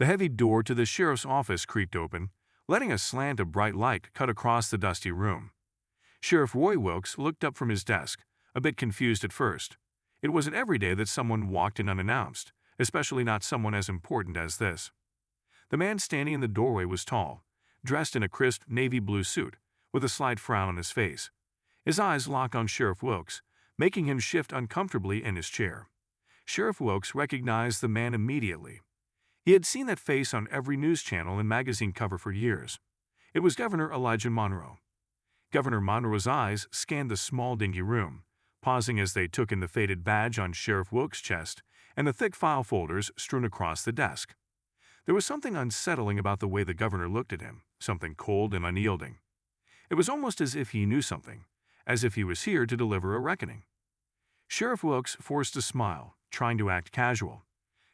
The heavy door to the sheriff's office creaked open, letting a slant of bright light cut across the dusty room. Sheriff Roy Wilkes looked up from his desk, a bit confused at first. It wasn't every day that someone walked in unannounced, especially not someone as important as this. The man standing in the doorway was tall, dressed in a crisp navy blue suit, with a slight frown on his face. His eyes locked on Sheriff Wilkes, making him shift uncomfortably in his chair. Sheriff Wilkes recognized the man immediately. He had seen that face on every news channel and magazine cover for years. It was Governor Elijah Monroe. Governor Monroe's eyes scanned the small dingy room, pausing as they took in the faded badge on Sheriff Wilkes' chest and the thick file folders strewn across the desk. There was something unsettling about the way the governor looked at him, something cold and unyielding. It was almost as if he knew something, as if he was here to deliver a reckoning. Sheriff Wilkes forced a smile, trying to act casual.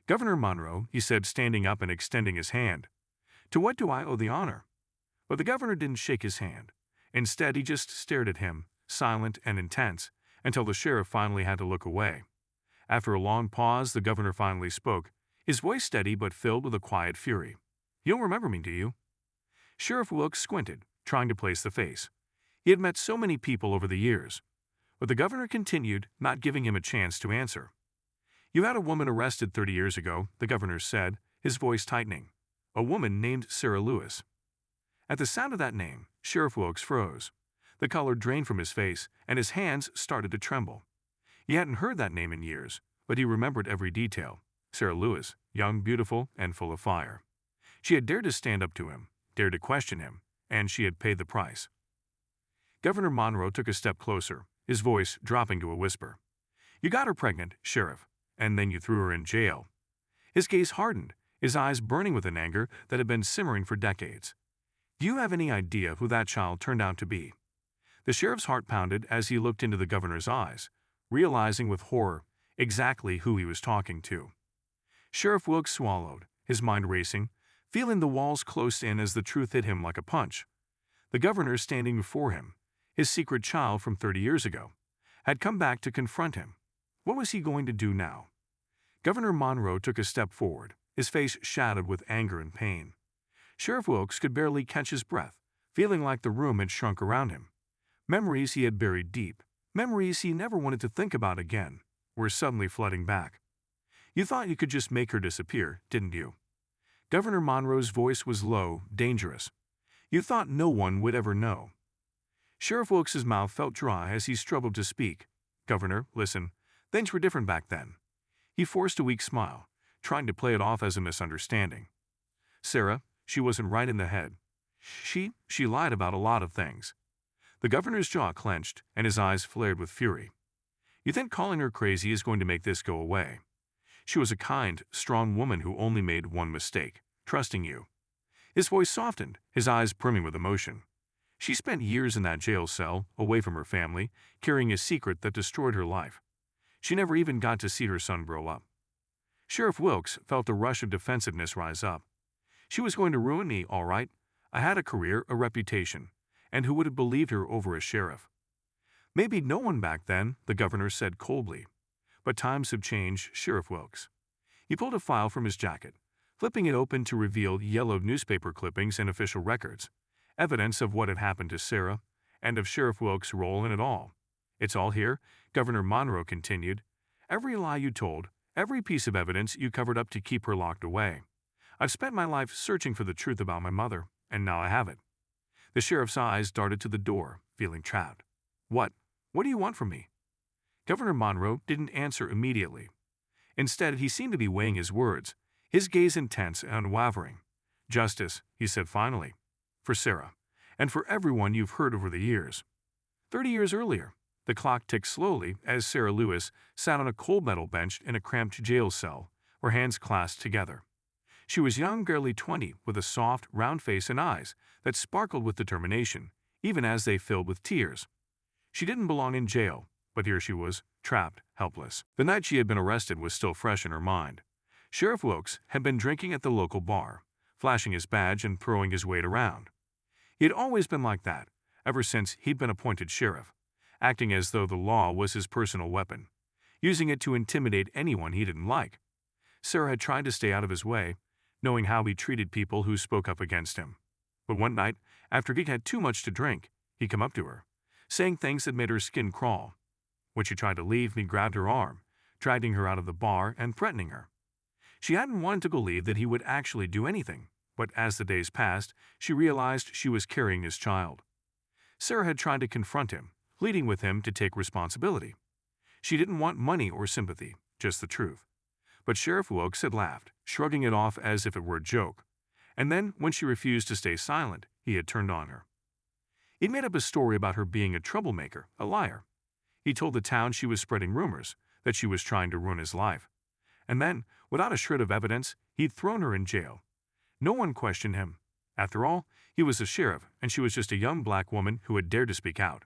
"Governor Monroe," he said, standing up and extending his hand. "To what do I owe the honor?" But the governor didn't shake his hand. Instead, he just stared at him, silent and intense, until the sheriff finally had to look away. After a long pause, the governor finally spoke, his voice steady but filled with a quiet fury. "You don't remember me, do you?" Sheriff Wilkes squinted, trying to place the face. He had met so many people over the years. But the governor continued, not giving him a chance to answer. "You had a woman arrested 30 years ago," the governor said, his voice tightening. "A woman named Sarah Lewis." At the sound of that name, Sheriff Wilkes froze. The color drained from his face, and his hands started to tremble. He hadn't heard that name in years, but he remembered every detail. Sarah Lewis, young, beautiful, and full of fire. She had dared to stand up to him, dared to question him, and she had paid the price. Governor Monroe took a step closer, his voice dropping to a whisper. "You got her pregnant, Sheriff, and then you threw her in jail." His gaze hardened, his eyes burning with an anger that had been simmering for decades. "Do you have any idea who that child turned out to be?" The sheriff's heart pounded as he looked into the governor's eyes, realizing with horror exactly who he was talking to. Sheriff Wilkes swallowed, his mind racing, feeling the walls close in as the truth hit him like a punch. The governor standing before him, his secret child from 30 years ago, had come back to confront him. What was he going to do now? Governor Monroe took a step forward, his face shadowed with anger and pain. Sheriff Wilkes could barely catch his breath, feeling like the room had shrunk around him. Memories he had buried deep, memories he never wanted to think about again, were suddenly flooding back. "You thought you could just make her disappear, didn't you?" Governor Monroe's voice was low, dangerous. "You thought no one would ever know." Sheriff Wilkes' mouth felt dry as he struggled to speak. "Governor, listen, things were different back then." He forced a weak smile, trying to play it off as a misunderstanding. "Sarah, she wasn't right in the head. She lied about a lot of things." The governor's jaw clenched, and his eyes flared with fury. "You think calling her crazy is going to make this go away? She was a kind, strong woman who only made one mistake, trusting you." His voice softened, his eyes brimming with emotion. "She spent years in that jail cell, away from her family, carrying a secret that destroyed her life. She never even got to see her son grow up." Sheriff Wilkes felt a rush of defensiveness rise up. "She was going to ruin me, all right. I had a career, a reputation. And who would have believed her over a sheriff?" "Maybe no one back then," the governor said coldly. "But times have changed, Sheriff Wilkes." He pulled a file from his jacket, flipping it open to reveal yellowed newspaper clippings and official records, evidence of what had happened to Sarah, and of Sheriff Wilkes' role in it all. "It's all here," Governor Monroe continued. "Every lie you told, every piece of evidence you covered up to keep her locked away. I've spent my life searching for the truth about my mother, and now I have it." The sheriff's eyes darted to the door, feeling trapped. What do you want from me?" Governor Monroe didn't answer immediately. Instead, he seemed to be weighing his words, his gaze intense and unwavering. "Justice," he said finally. "For Sarah, and for everyone you've hurt over the years." 30 years earlier, the clock ticked slowly as Sarah Lewis sat on a cold metal bench in a cramped jail cell, her hands clasped together. She was young, barely 20, with a soft, round face and eyes that sparkled with determination, even as they filled with tears. She didn't belong in jail, but here she was, trapped, helpless. The night she had been arrested was still fresh in her mind. Sheriff Wilkes had been drinking at the local bar, flashing his badge and throwing his weight around. He had always been like that, ever since he'd been appointed sheriff, acting as though the law was his personal weapon, using it to intimidate anyone he didn't like. Sarah had tried to stay out of his way, knowing how he treated people who spoke up against him. But one night, after he'd had too much to drink, he came up to her, saying things that made her skin crawl. When she tried to leave, he grabbed her arm, dragging her out of the bar and threatening her. She hadn't wanted to believe that he would actually do anything, but as the days passed, she realized she was carrying his child. Sarah had tried to confront him, pleading with him to take responsibility. She didn't want money or sympathy, just the truth. But Sheriff Wilkes had laughed, shrugging it off as if it were a joke. And then, when she refused to stay silent, he had turned on her. He'd made up a story about her being a troublemaker, a liar. He told the town she was spreading rumors, that she was trying to ruin his life. And then, without a shred of evidence, he'd thrown her in jail. No one questioned him. After all, he was a sheriff, and she was just a young black woman who had dared to speak out.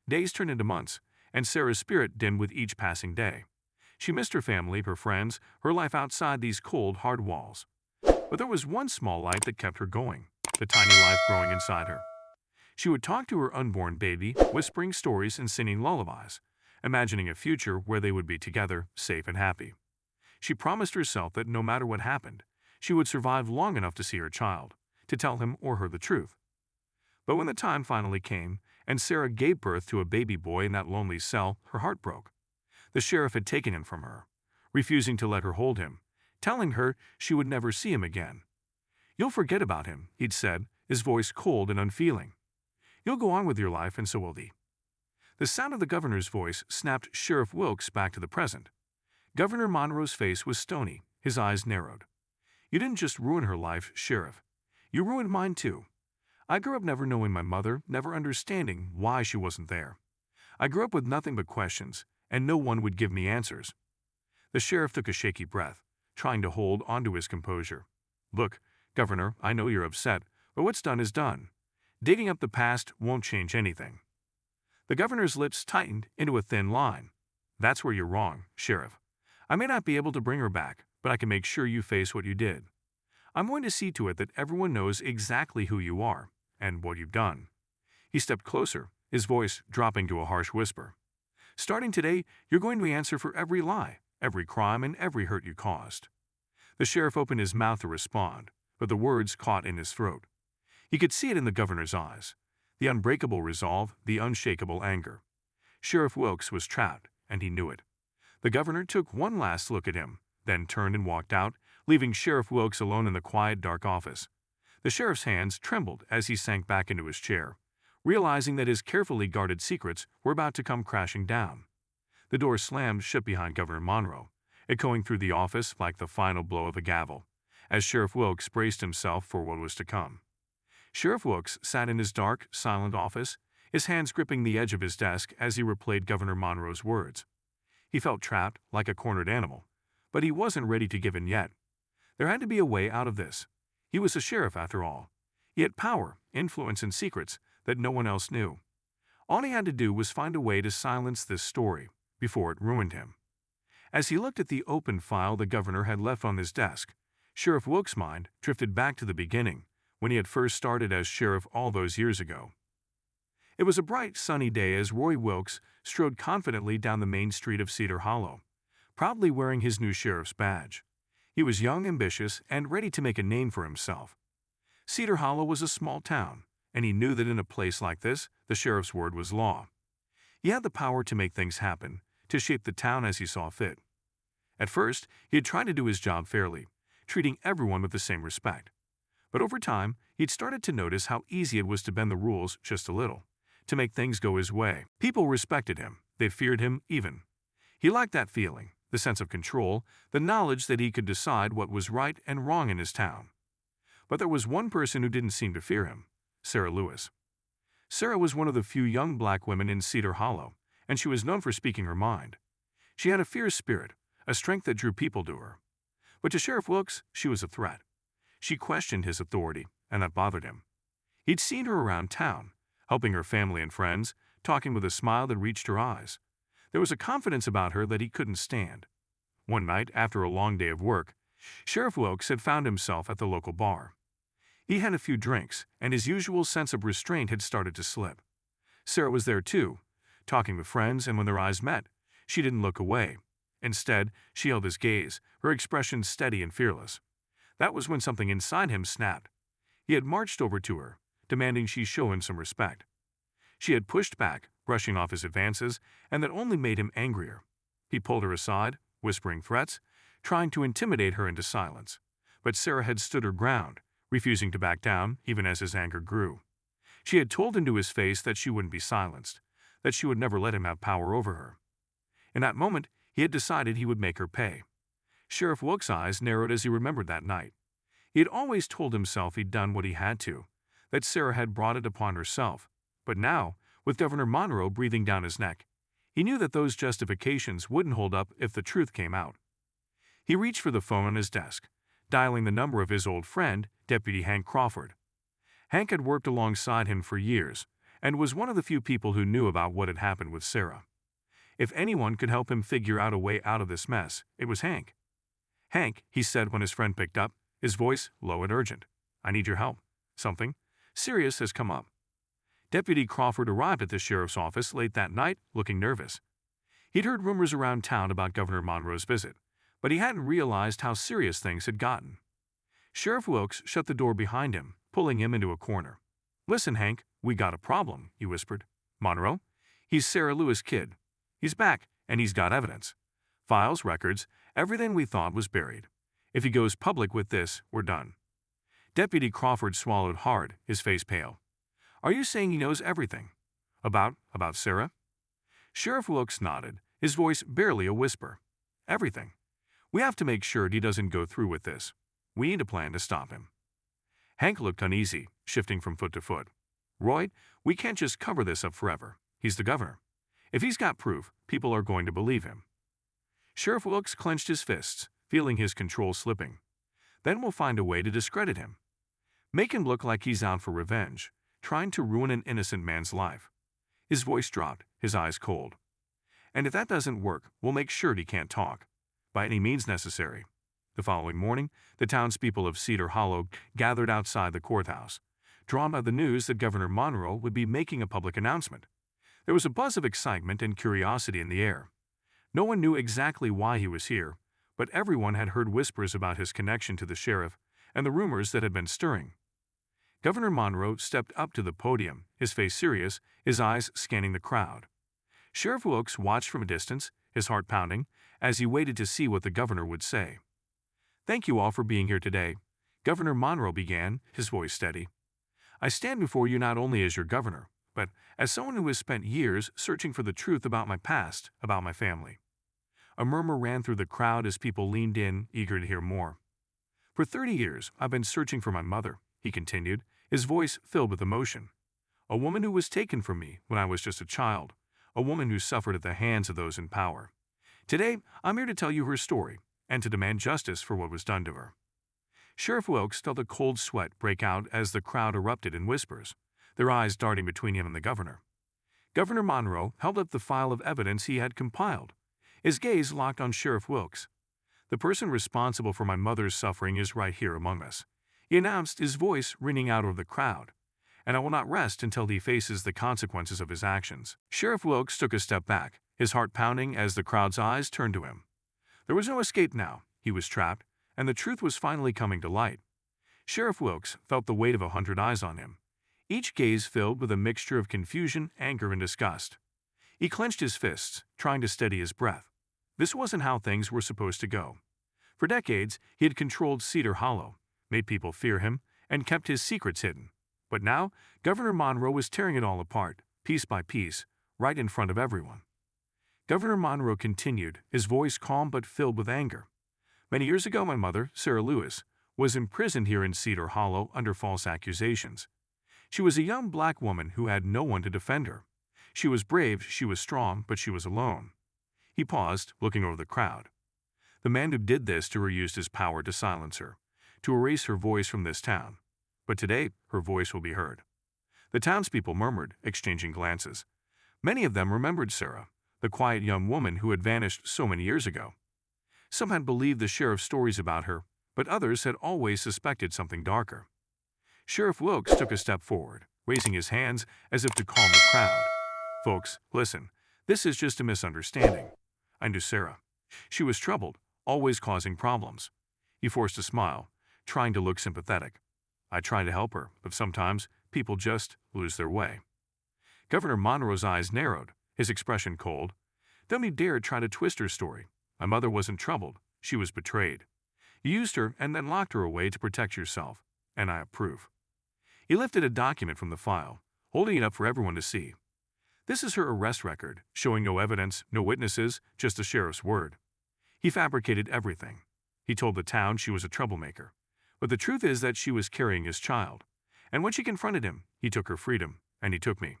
Days turned into months, and Sarah's spirit dimmed with each passing day. She missed her family, her friends, her life outside these cold, hard walls. But there was one small light that kept her going, the tiny life growing inside her. She would talk to her unborn baby, whispering stories and singing lullabies, imagining a future where they would be together, safe and happy. She promised herself that no matter what happened, she would survive long enough to see her child, to tell him or her the truth. But when the time finally came, and Sarah gave birth to a baby boy in that lonely cell, her heart broke. The sheriff had taken him from her, refusing to let her hold him, telling her she would never see him again. "You'll forget about him," he'd said, his voice cold and unfeeling. "You'll go on with your life, and so will he." The sound of the governor's voice snapped Sheriff Wilkes back to the present. Governor Monroe's face was stony, his eyes narrowed. "You didn't just ruin her life, Sheriff. You ruined mine too. I grew up never knowing my mother, never understanding why she wasn't there. I grew up with nothing but questions, and no one would give me answers." The sheriff took a shaky breath, trying to hold onto his composure. "Look, Governor, I know you're upset, but what's done is done. Digging up the past won't change anything." The governor's lips tightened into a thin line. "That's where you're wrong, Sheriff. I may not be able to bring her back, but I can make sure you face what you did. I'm going to see to it that everyone knows exactly who you are and what you've done." He stepped closer, his voice dropping to a harsh whisper. "Starting today, you're going to answer for every lie, every crime, and every hurt you caused." The sheriff opened his mouth to respond, but the words caught in his throat. He could see it in the governor's eyes, the unbreakable resolve, the unshakable anger. Sheriff Wilkes was trapped, and he knew it. The governor took one last look at him, then turned and walked out, leaving Sheriff Wilkes alone in the quiet, dark office. The sheriff's hands trembled as he sank back into his chair, realizing that his carefully guarded secrets were about to come crashing down. The door slammed shut behind Governor Monroe, echoing through the office like the final blow of a gavel, as Sheriff Wilkes braced himself for what was to come. Sheriff Wilkes sat in his dark, silent office, his hands gripping the edge of his desk as he replayed Governor Monroe's words. He felt trapped, like a cornered animal, but he wasn't ready to give in yet. There had to be a way out of this. He was a sheriff, after all. He had power, influence, and secrets that no one else knew. All he had to do was find a way to silence this story before it ruined him. As he looked at the open file the governor had left on his desk, Sheriff Wilkes' mind drifted back to the beginning, when he had first started as sheriff all those years ago. It was a bright, sunny day as Roy Wilkes strode confidently down the main street of Cedar Hollow, proudly wearing his new sheriff's badge. He was young, ambitious, and ready to make a name for himself. Cedar Hollow was a small town, and he knew that in a place like this, the sheriff's word was law. He had the power to make things happen, to shape the town as he saw fit. At first, he had tried to do his job fairly, treating everyone with the same respect. But over time, he'd started to notice how easy it was to bend the rules just a little, to make things go his way. People respected him, they feared him even. He liked that feeling, the sense of control, the knowledge that he could decide what was right and wrong in his town. But there was one person who didn't seem to fear him, Sarah Lewis. Sarah was one of the few young black women in Cedar Hollow, and she was known for speaking her mind. She had a fierce spirit, a strength that drew people to her. But to Sheriff Wilkes, she was a threat. She questioned his authority, and that bothered him. He'd seen her around town, helping her family and friends, talking with a smile that reached her eyes. There was a confidence about her that he couldn't stand. One night, after a long day of work, Sheriff Wilkes had found himself at the local bar. He had a few drinks, and his usual sense of restraint had started to slip. Sarah was there too, talking with friends, and when their eyes met, she didn't look away. Instead, she held his gaze, her expression steady and fearless. That was when something inside him snapped. He had marched over to her, demanding she show him some respect. She had pushed back, brushing off his advances, and that only made him angrier. He pulled her aside, whispering threats, trying to intimidate her into silence. But Sarah had stood her ground, refusing to back down even as his anger grew. She had told him to his face that she wouldn't be silenced, that she would never let him have power over her. In that moment, he had decided he would make her pay. Sheriff Wilkes' eyes narrowed as he remembered that night. He had always told himself he'd done what he had to, that Sarah had brought it upon herself. But now, with Governor Monroe breathing down his neck, he knew that those justifications wouldn't hold up if the truth came out. He reached for the phone on his desk, dialing the number of his old friend, Deputy Hank Crawford. Hank had worked alongside him for years and was one of the few people who knew about what had happened with Sarah. If anyone could help him figure out a way out of this mess, it was Hank. "Hank," he said when his friend picked up, his voice low and urgent. "I need your help. Something serious has come up." Deputy Crawford arrived at the sheriff's office late that night, looking nervous. He'd heard rumors around town about Governor Monroe's visit, but he hadn't realized how serious things had gotten. Sheriff Wilkes shut the door behind him, pulling him into a corner. "Listen, Hank, we got a problem," he whispered. "Monroe? He's Sarah Lewis' kid. He's back, and he's got evidence. Files, records, everything we thought was buried. If he goes public with this, we're done." Deputy Crawford swallowed hard, his face pale. "Are you saying he knows everything? About Sarah?" Sheriff Wilkes nodded, his voice barely a whisper. "Everything. We have to make sure he doesn't go through with this. We need a plan to stop him." Hank looked uneasy, shifting from foot to foot. "Roy, we can't just cover this up forever. He's the governor. If he's got proof, people are going to believe him." Sheriff Wilkes clenched his fists, feeling his control slipping. "Then we'll find a way to discredit him. Make him look like he's out for revenge, trying to ruin an innocent man's life." His voice dropped, his eyes cold. "And if that doesn't work, we'll make sure he can't talk, by any means necessary." The following morning, the townspeople of Cedar Hollow gathered outside the courthouse, drawn by the news that Governor Monroe would be making a public announcement. There was a buzz of excitement and curiosity in the air. No one knew exactly why he was here, but everyone had heard whispers about his connection to the sheriff and the rumors that had been stirring. Governor Monroe stepped up to the podium, his face serious, his eyes scanning the crowd. Sheriff Wilkes watched from a distance, his heart pounding, as he waited to see what the governor would say. "Thank you all for being here today," Governor Monroe began, his voice steady. "I stand before you not only as your governor, but as someone who has spent years searching for the truth about my past, about my family." A murmur ran through the crowd as people leaned in, eager to hear more. "For 30 years, I've been searching for my mother," he continued, his voice filled with emotion. "A woman who was taken from me when I was just a child, a woman who suffered at the hands of those in power. Today, I'm here to tell you her story and to demand justice for what was done to her." Sheriff Wilkes felt a cold sweat break out as the crowd erupted in whispers, their eyes darting between him and the governor. Governor Monroe held up the file of evidence he had compiled, his gaze locked on Sheriff Wilkes. "The person responsible for my mother's suffering is right here among us," he announced, his voice ringing out over the crowd. "And I will not rest until he faces the consequences of his actions." Sheriff Wilkes took a step back, his heart pounding as the crowd's eyes turned to him. There was no escape now. He was trapped, and the truth was finally coming to light. Sheriff Wilkes felt the weight of 100 eyes on him, each gaze filled with a mixture of confusion, anger, and disgust. He clenched his fists, trying to steady his breath. This wasn't how things were supposed to go. For decades, he had controlled Cedar Hollow, made people fear him, and kept his secrets hidden. But now, Governor Monroe was tearing it all apart, piece by piece, right in front of everyone. Governor Monroe continued, his voice calm but filled with anger. "Many years ago, my mother, Sarah Lewis, was imprisoned here in Cedar Hollow under false accusations. She was a young black woman who had no one to defend her. She was brave, she was strong, but she was alone." He paused, looking over the crowd. "The man who did this to her used his power to silence her, to erase her voice from this town. But today, her voice will be heard." The townspeople murmured, exchanging glances. Many of them remembered Sarah, the quiet young woman who had vanished so many years ago. Some had believed the sheriff's stories about her, but others had always suspected something darker. Sheriff Wilkes took a step forward, raising his hands as if to calm the crowd. "Folks, listen, this is just a misunderstanding. I knew Sarah. She was troubled, always causing problems." He forced a smile, trying to look sympathetic. I try to help her, but sometimes people just lose their way. Governor Monroe's eyes narrowed, his expression cold. Don't you dare try to twist her story. My mother wasn't troubled. She was betrayed. You used her and then locked her away to protect yourself, and I approve. He lifted a document from the file, holding it up for everyone to see. This is her arrest record, showing no evidence, no witnesses, just the sheriff's word. He fabricated everything. He told the town she was a troublemaker. But the truth is that she was carrying his child. And when she confronted him, he took her freedom, and he took me.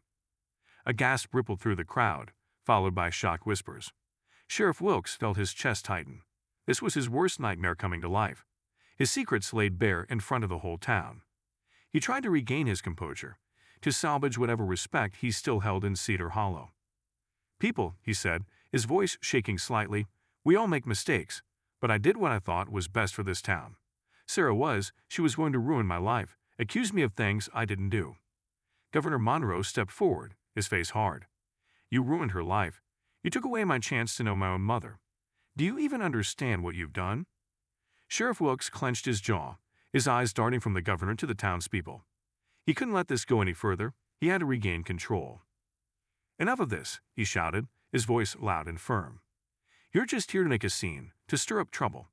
A gasp rippled through the crowd, followed by shocked whispers. Sheriff Wilkes felt his chest tighten. This was his worst nightmare coming to life. His secrets laid bare in front of the whole town. He tried to regain his composure, to salvage whatever respect he still held in Cedar Hollow. People, he said, his voice shaking slightly, we all make mistakes, but I did what I thought was best for this town. She was going to ruin my life, accuse me of things I didn't do. Governor Monroe stepped forward, his face hard. You ruined her life. You took away my chance to know my own mother. Do you even understand what you've done? Sheriff Wilkes clenched his jaw, his eyes darting from the governor to the townspeople. He couldn't let this go any further. He had to regain control. Enough of this, he shouted, his voice loud and firm. You're just here to make a scene, to stir up trouble.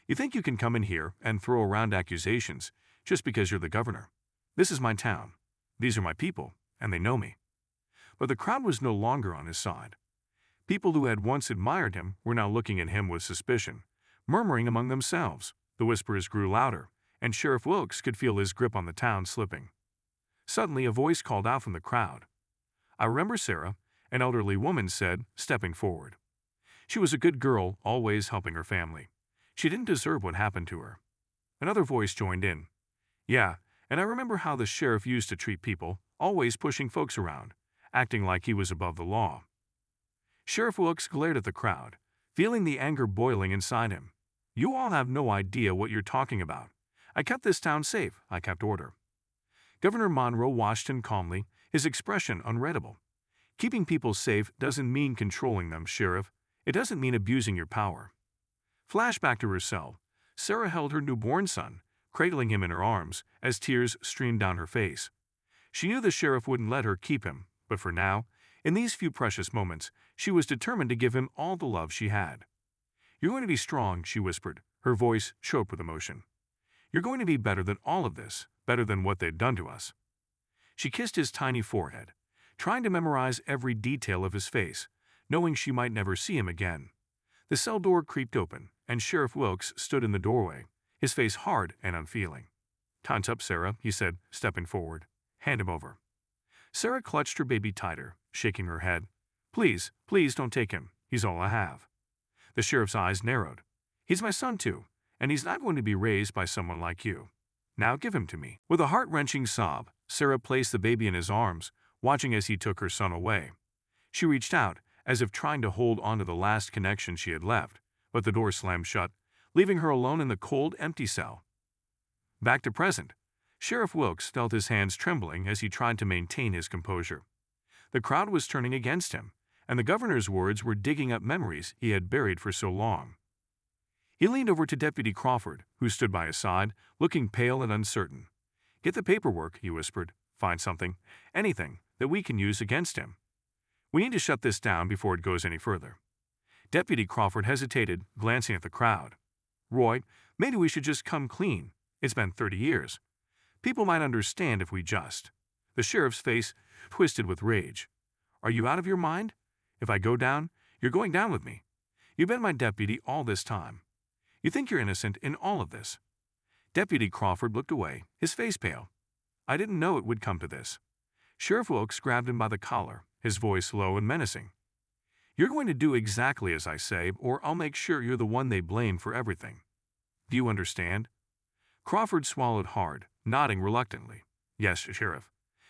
You think you can come in here and throw around accusations just because you're the governor. This is my town. These are my people, and they know me. But the crowd was no longer on his side. People who had once admired him were now looking at him with suspicion, murmuring among themselves. The whispers grew louder, and Sheriff Wilkes could feel his grip on the town slipping. Suddenly, a voice called out from the crowd. I remember Sarah, an elderly woman said, stepping forward. She was a good girl, always helping her family. She didn't deserve what happened to her. Another voice joined in. Yeah, and I remember how the sheriff used to treat people, always pushing folks around, acting like he was above the law. Sheriff Wilkes glared at the crowd, feeling the anger boiling inside him. You all have no idea what you're talking about. I kept this town safe. I kept order. Governor Monroe watched him calmly, his expression unreadable. Keeping people safe doesn't mean controlling them, Sheriff. It doesn't mean abusing your power. Flashback to her cell. Sarah held her newborn son, cradling him in her arms, as tears streamed down her face. She knew the sheriff wouldn't let her keep him, but for now, in these few precious moments, she was determined to give him all the love she had. You're going to be strong, she whispered, her voice choked with emotion. You're going to be better than all of this, better than what they'd done to us. She kissed his tiny forehead, trying to memorize every detail of his face, knowing she might never see him again. The cell door creaked open, and Sheriff Wilkes stood in the doorway, his face hard and unfeeling. Time's up, Sarah, he said, stepping forward. Hand him over. Sarah clutched her baby tighter, shaking her head. Please, please don't take him. He's all I have. The sheriff's eyes narrowed. He's my son, too, and he's not going to be raised by someone like you. Now give him to me. With a heart-wrenching sob, Sarah placed the baby in his arms, watching as he took her son away. She reached out, as if trying to hold on to the last connection she had left, but the door slammed shut, leaving her alone in the cold, empty cell. Back to present. Sheriff Wilkes felt his hands trembling as he tried to maintain his composure. The crowd was turning against him, and the governor's words were digging up memories he had buried for so long. He leaned over to Deputy Crawford, who stood by his side, looking pale and uncertain. Get the paperwork, he whispered. Find something, anything, that we can use against him. We need to shut this down before it goes any further. Deputy Crawford hesitated, glancing at the crowd. Roy, maybe we should just come clean. It's been 30 years. People might understand if we just. The sheriff's face twisted with rage. Are you out of your mind? If I go down, you're going down with me. You've been my deputy all this time. You think you're innocent in all of this. Deputy Crawford looked away, his face pale. I didn't know it would come to this. Sheriff Wilkes grabbed him by the collar, his voice low and menacing. You're going to do exactly as I say, or I'll make sure you're the one they blame for everything. Do you understand? Crawford swallowed hard, nodding reluctantly. Yes, Sheriff.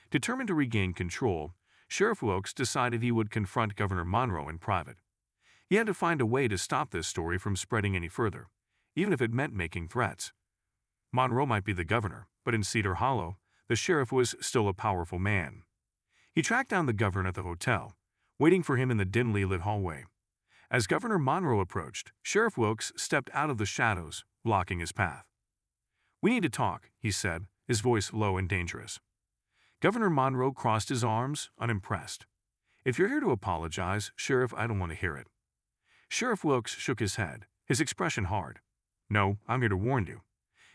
Determined to regain control, Sheriff Wilkes decided he would confront Governor Monroe in private. He had to find a way to stop this story from spreading any further, even if it meant making threats. Monroe might be the governor, but in Cedar Hollow, the sheriff was still a powerful man. He tracked down the governor at the hotel, waiting for him in the dimly lit hallway. As Governor Monroe approached, Sheriff Wilkes stepped out of the shadows, blocking his path. "We need to talk," he said, his voice low and dangerous. Governor Monroe crossed his arms, unimpressed. "If you're here to apologize, Sheriff, I don't want to hear it." Sheriff Wilkes shook his head, his expression hard. "No, I'm here to warn you.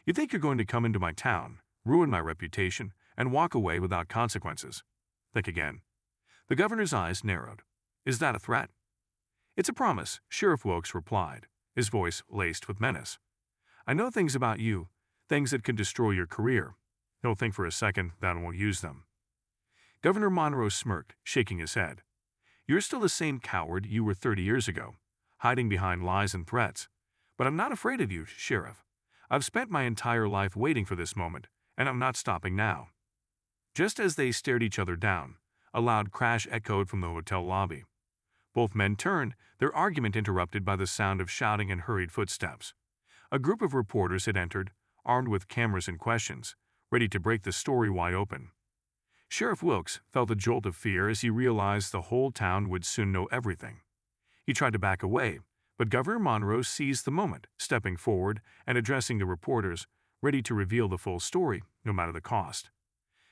You think you're going to come into my town, ruin my reputation, and walk away without consequences. Think again." The governor's eyes narrowed. "Is that a threat?" "It's a promise," Sheriff Wilkes replied, his voice laced with menace. "I know things about you, things that could destroy your career. Don't think for a second that I won't use them." Governor Monroe smirked, shaking his head. "You're still the same coward you were 30 years ago, hiding behind lies and threats. But I'm not afraid of you, Sheriff. I've spent my entire life waiting for this moment, and I'm not stopping now." Just as they stared each other down, a loud crash echoed from the hotel lobby. Both men turned, their argument interrupted by the sound of shouting and hurried footsteps. A group of reporters had entered, armed with cameras and questions, ready to break the story wide open. Sheriff Wilkes felt a jolt of fear as he realized the whole town would soon know everything. He tried to back away, but Governor Monroe seized the moment, stepping forward and addressing the reporters, ready to reveal the full story, no matter the cost.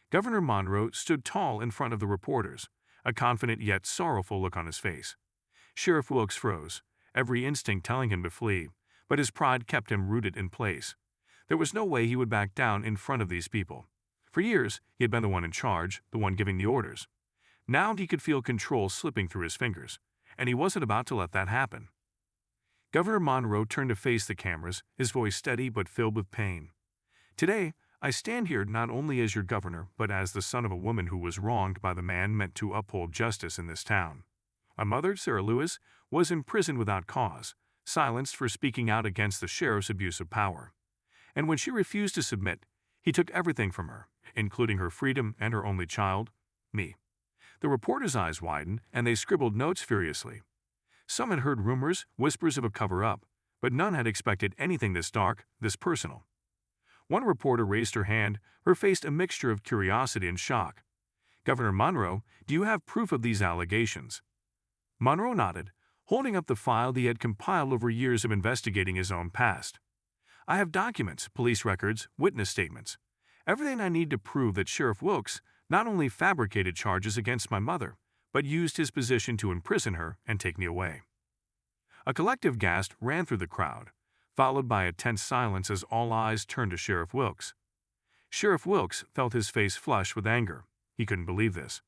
Governor Monroe stood tall in front of the reporters, a confident yet sorrowful look on his face. Sheriff Wilkes froze, every instinct telling him to flee, but his pride kept him rooted in place. There was no way he would back down in front of these people. For years, he had been the one in charge, the one giving the orders. Now he could feel control slipping through his fingers, and he wasn't about to let that happen. Governor Monroe turned to face the cameras, his voice steady but filled with pain. "Today, I stand here not only as your governor, but as the son of a woman who was wronged by the man meant to uphold justice in this town. My mother, Sarah Lewis, was imprisoned without cause, silenced for speaking out against the sheriff's abuse of power. And when she refused to submit, he took everything from her, including her freedom and her only child, me." The reporters' eyes widened, and they scribbled notes furiously. Some had heard rumors, whispers of a cover-up, but none had expected anything this dark, this personal. One reporter raised her hand, her face a mixture of curiosity and shock. "Governor Monroe, do you have proof of these allegations?" Monroe nodded, holding up the file he had compiled over years of investigating his own past. "I have documents, police records, witness statements. Everything I need to prove that Sheriff Wilkes not only fabricated charges against my mother, but used his position to imprison her and take me away." A collective gasp ran through the crowd, followed by a tense silence as all eyes turned to Sheriff Wilkes. Sheriff Wilkes felt his face flush with anger. He couldn't believe this.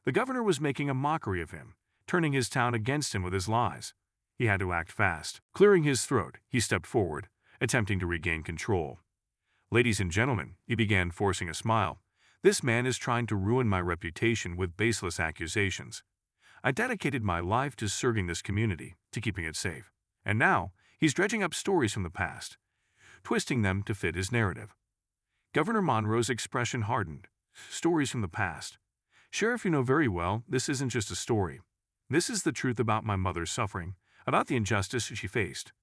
The governor was making a mockery of him, turning his town against him with his lies. He had to act fast. Clearing his throat, he stepped forward, attempting to regain control. "Ladies and gentlemen," he began, forcing a smile, "this man is trying to ruin my reputation with baseless accusations. I dedicated my life to serving this community, to keeping it safe. And now, he's dredging up stories from the past, twisting them to fit his narrative." Governor Monroe's expression hardened. "Stories from the past. Sheriff, you know very well this isn't just a story. This is the truth about my mother's suffering, about the injustice she faced.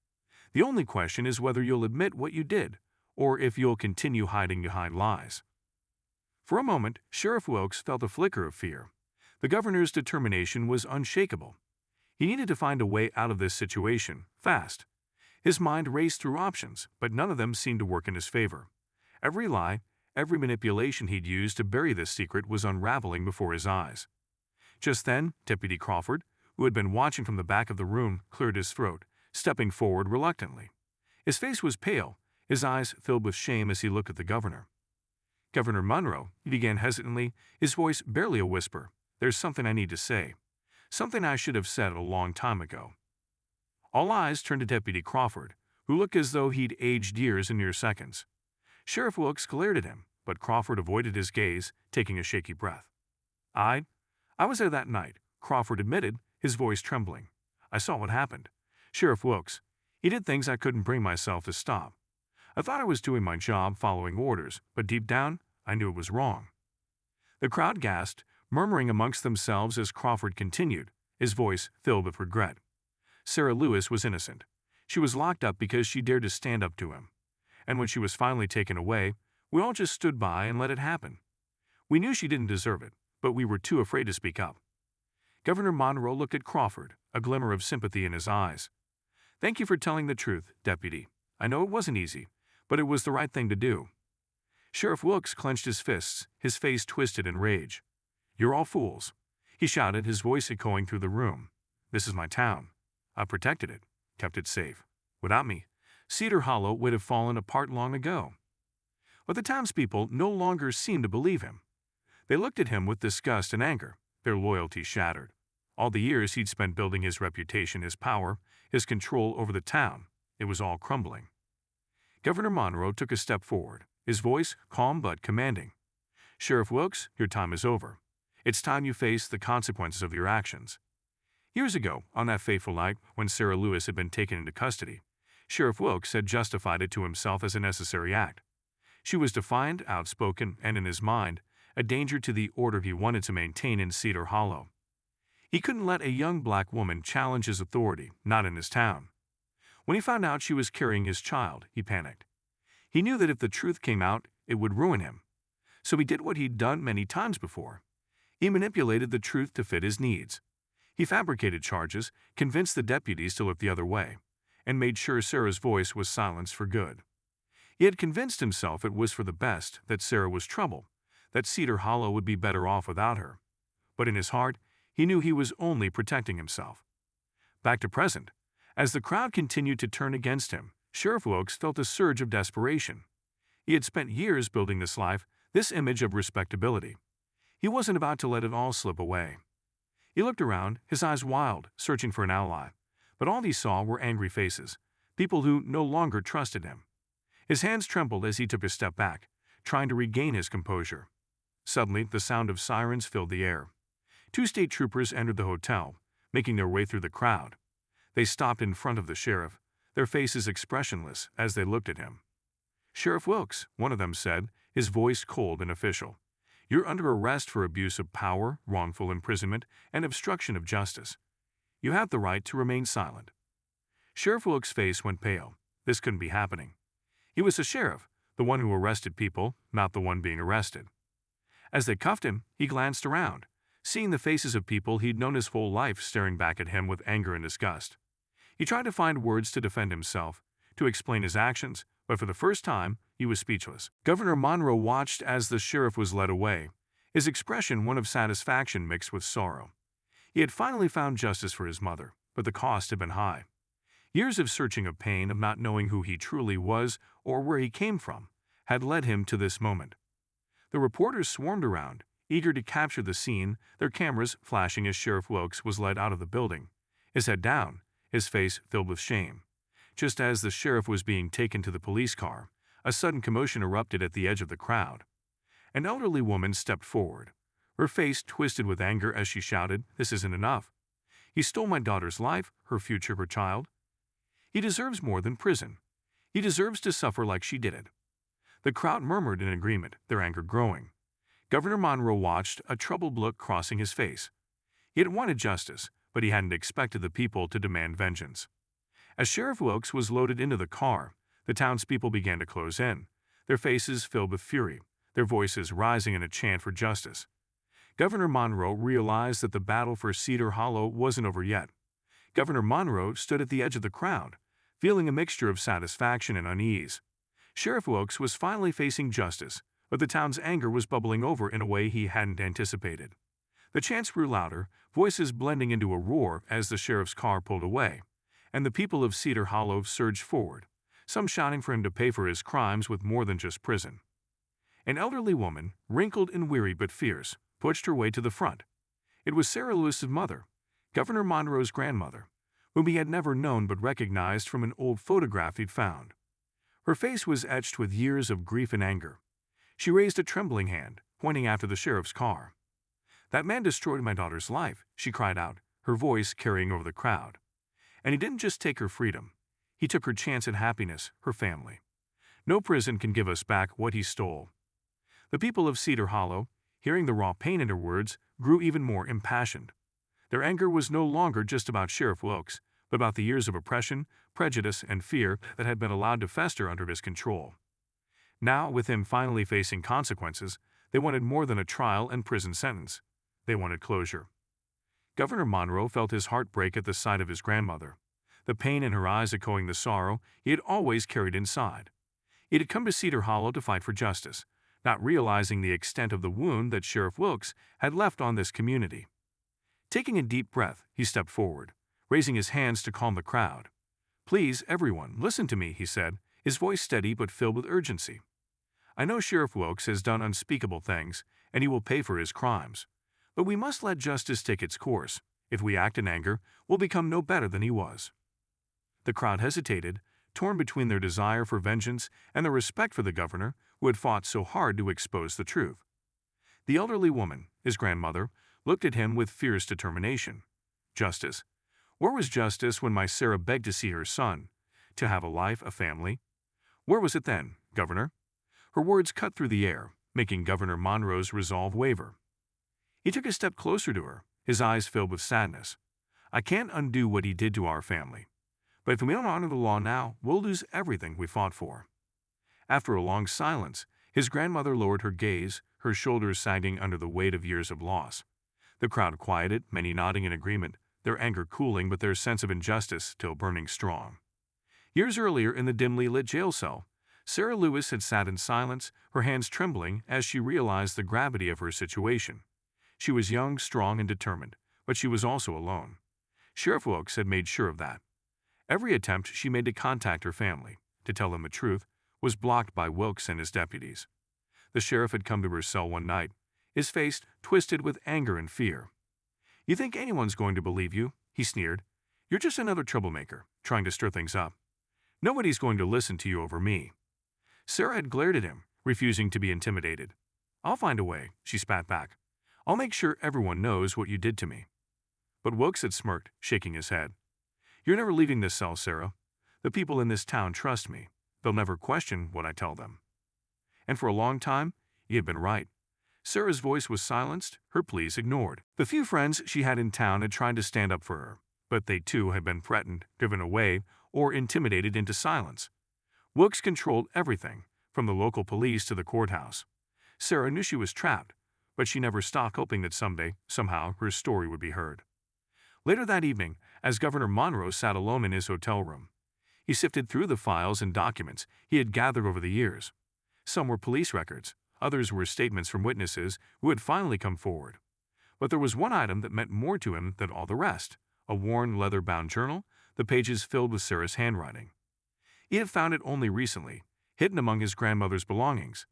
The only question is whether you'll admit what you did, or if you'll continue hiding behind lies." For a moment, Sheriff Wilkes felt a flicker of fear. The governor's determination was unshakable. He needed to find a way out of this situation, fast. His mind raced through options, but none of them seemed to work in his favor. Every lie, every manipulation he'd used to bury this secret was unraveling before his eyes. Just then, Deputy Crawford, who had been watching from the back of the room, cleared his throat, stepping forward reluctantly. His face was pale, his eyes filled with shame as he looked at the governor. "Governor Monroe," he began hesitantly, his voice barely a whisper, "there's something I need to say. Something I should have said a long time ago." All eyes turned to Deputy Crawford, who looked as though he'd aged years in mere seconds. Sheriff Wilkes glared at him, but Crawford avoided his gaze, taking a shaky breath. I was there that night," Crawford admitted, his voice trembling. "I saw what happened. Sheriff Wilkes, he did things I couldn't bring myself to stop. I thought I was doing my job following orders, but deep down, I knew it was wrong." The crowd gasped, murmuring amongst themselves as Crawford continued, his voice filled with regret. "Sarah Lewis was innocent. She was locked up because she dared to stand up to him. And when she was finally taken away, we all just stood by and let it happen. We knew she didn't deserve it, but we were too afraid to speak up." Governor Monroe looked at Crawford, a glimmer of sympathy in his eyes. "Thank you for telling the truth, Deputy. I know it wasn't easy, but it was the right thing to do. Sheriff Wilkes clenched his fists, his face twisted in rage. "You're all fools," he shouted, his voice echoing through the room. "This is my town. I protected it, kept it safe. Without me, Cedar Hollow would have fallen apart long ago." But the townspeople no longer seemed to believe him. They looked at him with disgust and anger, their loyalty shattered. All the years he'd spent building his reputation, his power, his control over the town, it was all crumbling. Governor Monroe took a step forward, his voice calm but commanding. "Sheriff Wilkes, your time is over. It's time you face the consequences of your actions." Years ago, on that fateful night when Sarah Lewis had been taken into custody, Sheriff Wilkes had justified it to himself as a necessary act. She was defiant, outspoken, and in his mind, a danger to the order he wanted to maintain in Cedar Hollow. He couldn't let a young black woman challenge his authority, not in his town. When he found out she was carrying his child, he panicked. He knew that if the truth came out, it would ruin him. So he did what he'd done many times before. He manipulated the truth to fit his needs. He fabricated charges, convinced the deputies to look the other way, and made sure Sarah's voice was silenced for good. He had convinced himself it was for the best, that Sarah was trouble, that Cedar Hollow would be better off without her. But in his heart, he knew he was only protecting himself. Back to present. As the crowd continued to turn against him, Sheriff Wilkes felt a surge of desperation. He had spent years building this life, this image of respectability. He wasn't about to let it all slip away. He looked around, his eyes wild, searching for an ally. But all he saw were angry faces, people who no longer trusted him. His hands trembled as he took a step back, trying to regain his composure. Suddenly, the sound of sirens filled the air. 2 state troopers entered the hotel, making their way through the crowd. They stopped in front of the sheriff, their faces expressionless as they looked at him. "Sheriff Wilkes," one of them said, his voice cold and official. "You're under arrest for abuse of power, wrongful imprisonment, and obstruction of justice. You have the right to remain silent." Sheriff Wilkes' face went pale. This couldn't be happening. He was the sheriff, the one who arrested people, not the one being arrested. As they cuffed him, he glanced around, seeing the faces of people he'd known his whole life staring back at him with anger and disgust. He tried to find words to defend himself, to explain his actions, but for the first time, he was speechless. Governor Monroe watched as the sheriff was led away, his expression one of satisfaction mixed with sorrow. He had finally found justice for his mother, but the cost had been high. Years of searching, of pain, of not knowing who he truly was or where he came from, had led him to this moment. The reporters swarmed around, eager to capture the scene, their cameras flashing as Sheriff Wilkes was led out of the building, his head down, his face filled with shame. Just as the sheriff was being taken to the police car, a sudden commotion erupted at the edge of the crowd. An elderly woman stepped forward, her face twisted with anger as she shouted, "This isn't enough. He stole my daughter's life, her future, her child. He deserves more than prison. He deserves to suffer like she did it." The crowd murmured in agreement, their anger growing. Governor Monroe watched, a troubled look crossing his face. He had wanted justice, but he hadn't expected the people to demand vengeance. As Sheriff Wilkes was loaded into the car, the townspeople began to close in, their faces filled with fury, their voices rising in a chant for justice. Governor Monroe realized that the battle for Cedar Hollow wasn't over yet. Governor Monroe stood at the edge of the crowd, feeling a mixture of satisfaction and unease. Sheriff Wilkes was finally facing justice, but the town's anger was bubbling over in a way he hadn't anticipated. The chants grew louder, voices blending into a roar as the sheriff's car pulled away, and the people of Cedar Hollow surged forward, some shouting for him to pay for his crimes with more than just prison. An elderly woman, wrinkled and weary but fierce, pushed her way to the front. It was Sarah Lewis's mother, Governor Monroe's grandmother, whom he had never known but recognized from an old photograph he'd found. Her face was etched with years of grief and anger. She raised a trembling hand, pointing after the sheriff's car. "That man destroyed my daughter's life," she cried out, her voice carrying over the crowd. "And he didn't just take her freedom. He took her chance at happiness, her family. No prison can give us back what he stole." The people of Cedar Hollow, hearing the raw pain in her words, grew even more impassioned. Their anger was no longer just about Sheriff Wilkes, but about the years of oppression, prejudice, and fear that had been allowed to fester under his control. Now, with him finally facing consequences, they wanted more than a trial and prison sentence. They wanted closure. Governor Monroe felt his heart break at the sight of his grandmother, the pain in her eyes echoing the sorrow he had always carried inside. He had come to Cedar Hollow to fight for justice, not realizing the extent of the wound that Sheriff Wilkes had left on this community. Taking a deep breath, he stepped forward, raising his hands to calm the crowd. "Please, everyone, listen to me," he said, his voice steady but filled with urgency. "I know Sheriff Wilkes has done unspeakable things, and he will pay for his crimes. But we must let justice take its course. If we act in anger, we'll become no better than he was." The crowd hesitated, torn between their desire for vengeance and their respect for the governor who had fought so hard to expose the truth. The elderly woman, his grandmother, looked at him with fierce determination. "Justice? Where was justice when my Sarah begged to see her son, to have a life, a family? Where was it then, Governor?" Her words cut through the air, making Governor Monroe's resolve waver. He took a step closer to her, his eyes filled with sadness. "I can't undo what he did to our family. But if we don't honor the law now, we'll lose everything we fought for." After a long silence, his grandmother lowered her gaze, her shoulders sagging under the weight of years of loss. The crowd quieted, many nodding in agreement, their anger cooling but their sense of injustice still burning strong. Years earlier, in the dimly lit jail cell, Sarah Lewis had sat in silence, her hands trembling as she realized the gravity of her situation. She was young, strong, and determined, but she was also alone. Sheriff Wilkes had made sure of that. Every attempt she made to contact her family, to tell them the truth, was blocked by Wilkes and his deputies. The sheriff had come to her cell one night, his face twisted with anger and fear. "You think anyone's going to believe you?" he sneered. "You're just another troublemaker, trying to stir things up. Nobody's going to listen to you over me." Sarah had glared at him, refusing to be intimidated. "I'll find a way," she spat back. "I'll make sure everyone knows what you did to me." But Wilkes had smirked, shaking his head. "You're never leaving this cell, Sarah. The people in this town trust me. They'll never question what I tell them." And for a long time, he had been right. Sarah's voice was silenced, her pleas ignored. The few friends she had in town had tried to stand up for her, but they too had been threatened, driven away, or intimidated into silence. Wilkes controlled everything, from the local police to the courthouse. Sarah knew she was trapped, but she never stopped hoping that someday, somehow, her story would be heard. Later that evening, as Governor Monroe sat alone in his hotel room, he sifted through the files and documents he had gathered over the years. Some were police records, others were statements from witnesses who had finally come forward. But there was one item that meant more to him than all the rest: a worn, leather-bound journal, the pages filled with Sarah's handwriting. He had found it only recently, hidden among his grandmother's belongings.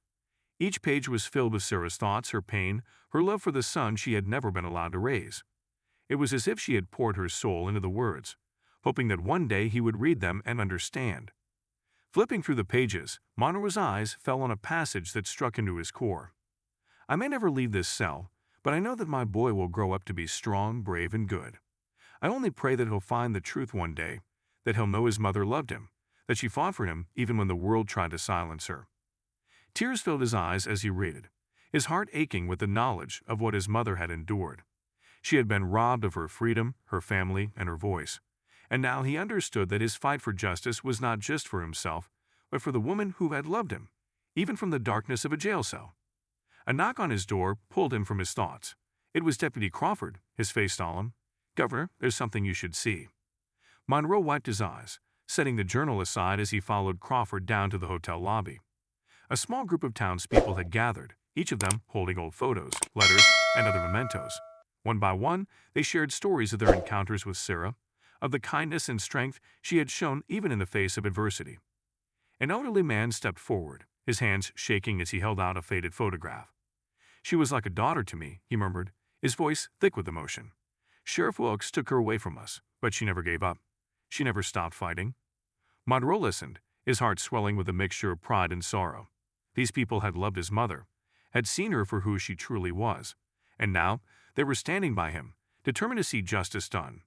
Each page was filled with Sarah's thoughts, her pain, her love for the son she had never been allowed to raise. It was as if she had poured her soul into the words, hoping that one day he would read them and understand. Flipping through the pages, Monroe's eyes fell on a passage that struck into his core. "I may never leave this cell, but I know that my boy will grow up to be strong, brave, and good. I only pray that he'll find the truth one day, that he'll know his mother loved him, that she fought for him even when the world tried to silence her." Tears filled his eyes as he read it, his heart aching with the knowledge of what his mother had endured. She had been robbed of her freedom, her family, and her voice. And now he understood that his fight for justice was not just for himself, but for the woman who had loved him, even from the darkness of a jail cell. A knock on his door pulled him from his thoughts. It was Deputy Crawford, his face solemn. "Governor, there's something you should see." Monroe wiped his eyes, setting the journal aside as he followed Crawford down to the hotel lobby. A small group of townspeople had gathered, each of them holding old photos, letters, and other mementos. One by one, they shared stories of their encounters with Sarah, of the kindness and strength she had shown even in the face of adversity. An elderly man stepped forward, his hands shaking as he held out a faded photograph. "She was like a daughter to me," he murmured, his voice thick with emotion. "Sheriff Wilkes took her away from us, but she never gave up. She never stopped fighting." Monroe listened, his heart swelling with a mixture of pride and sorrow. These people had loved his mother, had seen her for who she truly was, and now they were standing by him, determined to see justice done.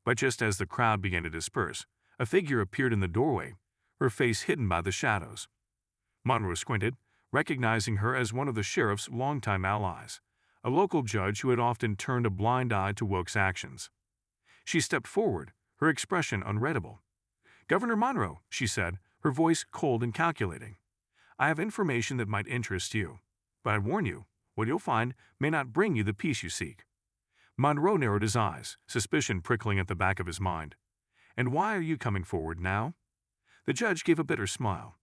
But just as the crowd began to disperse, a figure appeared in the doorway, her face hidden by the shadows. Monroe squinted, recognizing her as one of the sheriff's longtime allies, a local judge who had often turned a blind eye to Wilkes' actions. She stepped forward, her expression unreadable. "Governor Monroe," she said, her voice cold and calculating. "I have information that might interest you, but I warn you, what you'll find may not bring you the peace you seek." Monroe narrowed his eyes, suspicion prickling at the back of his mind. "And why are you coming forward now?" The judge gave a bitter smile.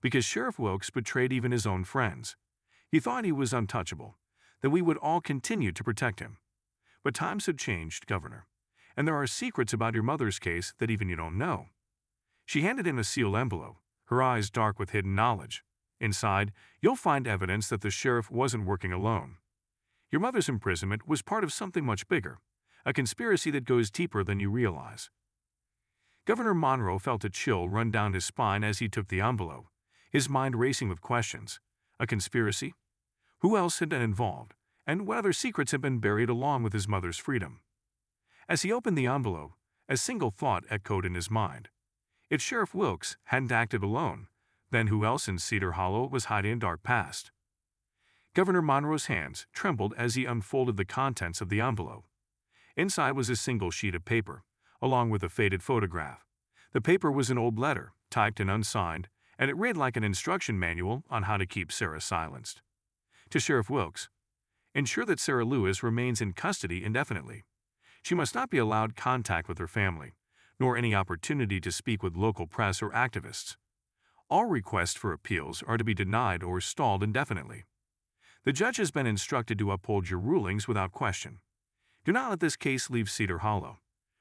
because Sheriff Wilkes betrayed even his own friends. He thought he was untouchable, that we would all continue to protect him. But times have changed, Governor, and there are secrets about your mother's case that even you don't know. She handed him a sealed envelope, her eyes dark with hidden knowledge. Inside, you'll find evidence that the sheriff wasn't working alone. Your mother's imprisonment was part of something much bigger, a conspiracy that goes deeper than you realize. Governor Monroe felt a chill run down his spine as he took the envelope, his mind racing with questions. A conspiracy? Who else had been involved, and what other secrets had been buried along with his mother's freedom? As he opened the envelope, a single thought echoed in his mind. If Sheriff Wilkes hadn't acted alone, then who else in Cedar Hollow was hiding a dark past? Governor Monroe's hands trembled as he unfolded the contents of the envelope. Inside was a single sheet of paper, along with a faded photograph. The paper was an old letter, typed and unsigned, and it read like an instruction manual on how to keep Sarah silenced. To Sheriff Wilkes, ensure that Sarah Lewis remains in custody indefinitely. She must not be allowed contact with her family, nor any opportunity to speak with local press or activists. All requests for appeals are to be denied or stalled indefinitely. The judge has been instructed to uphold your rulings without question. Do not let this case leave Cedar Hollow.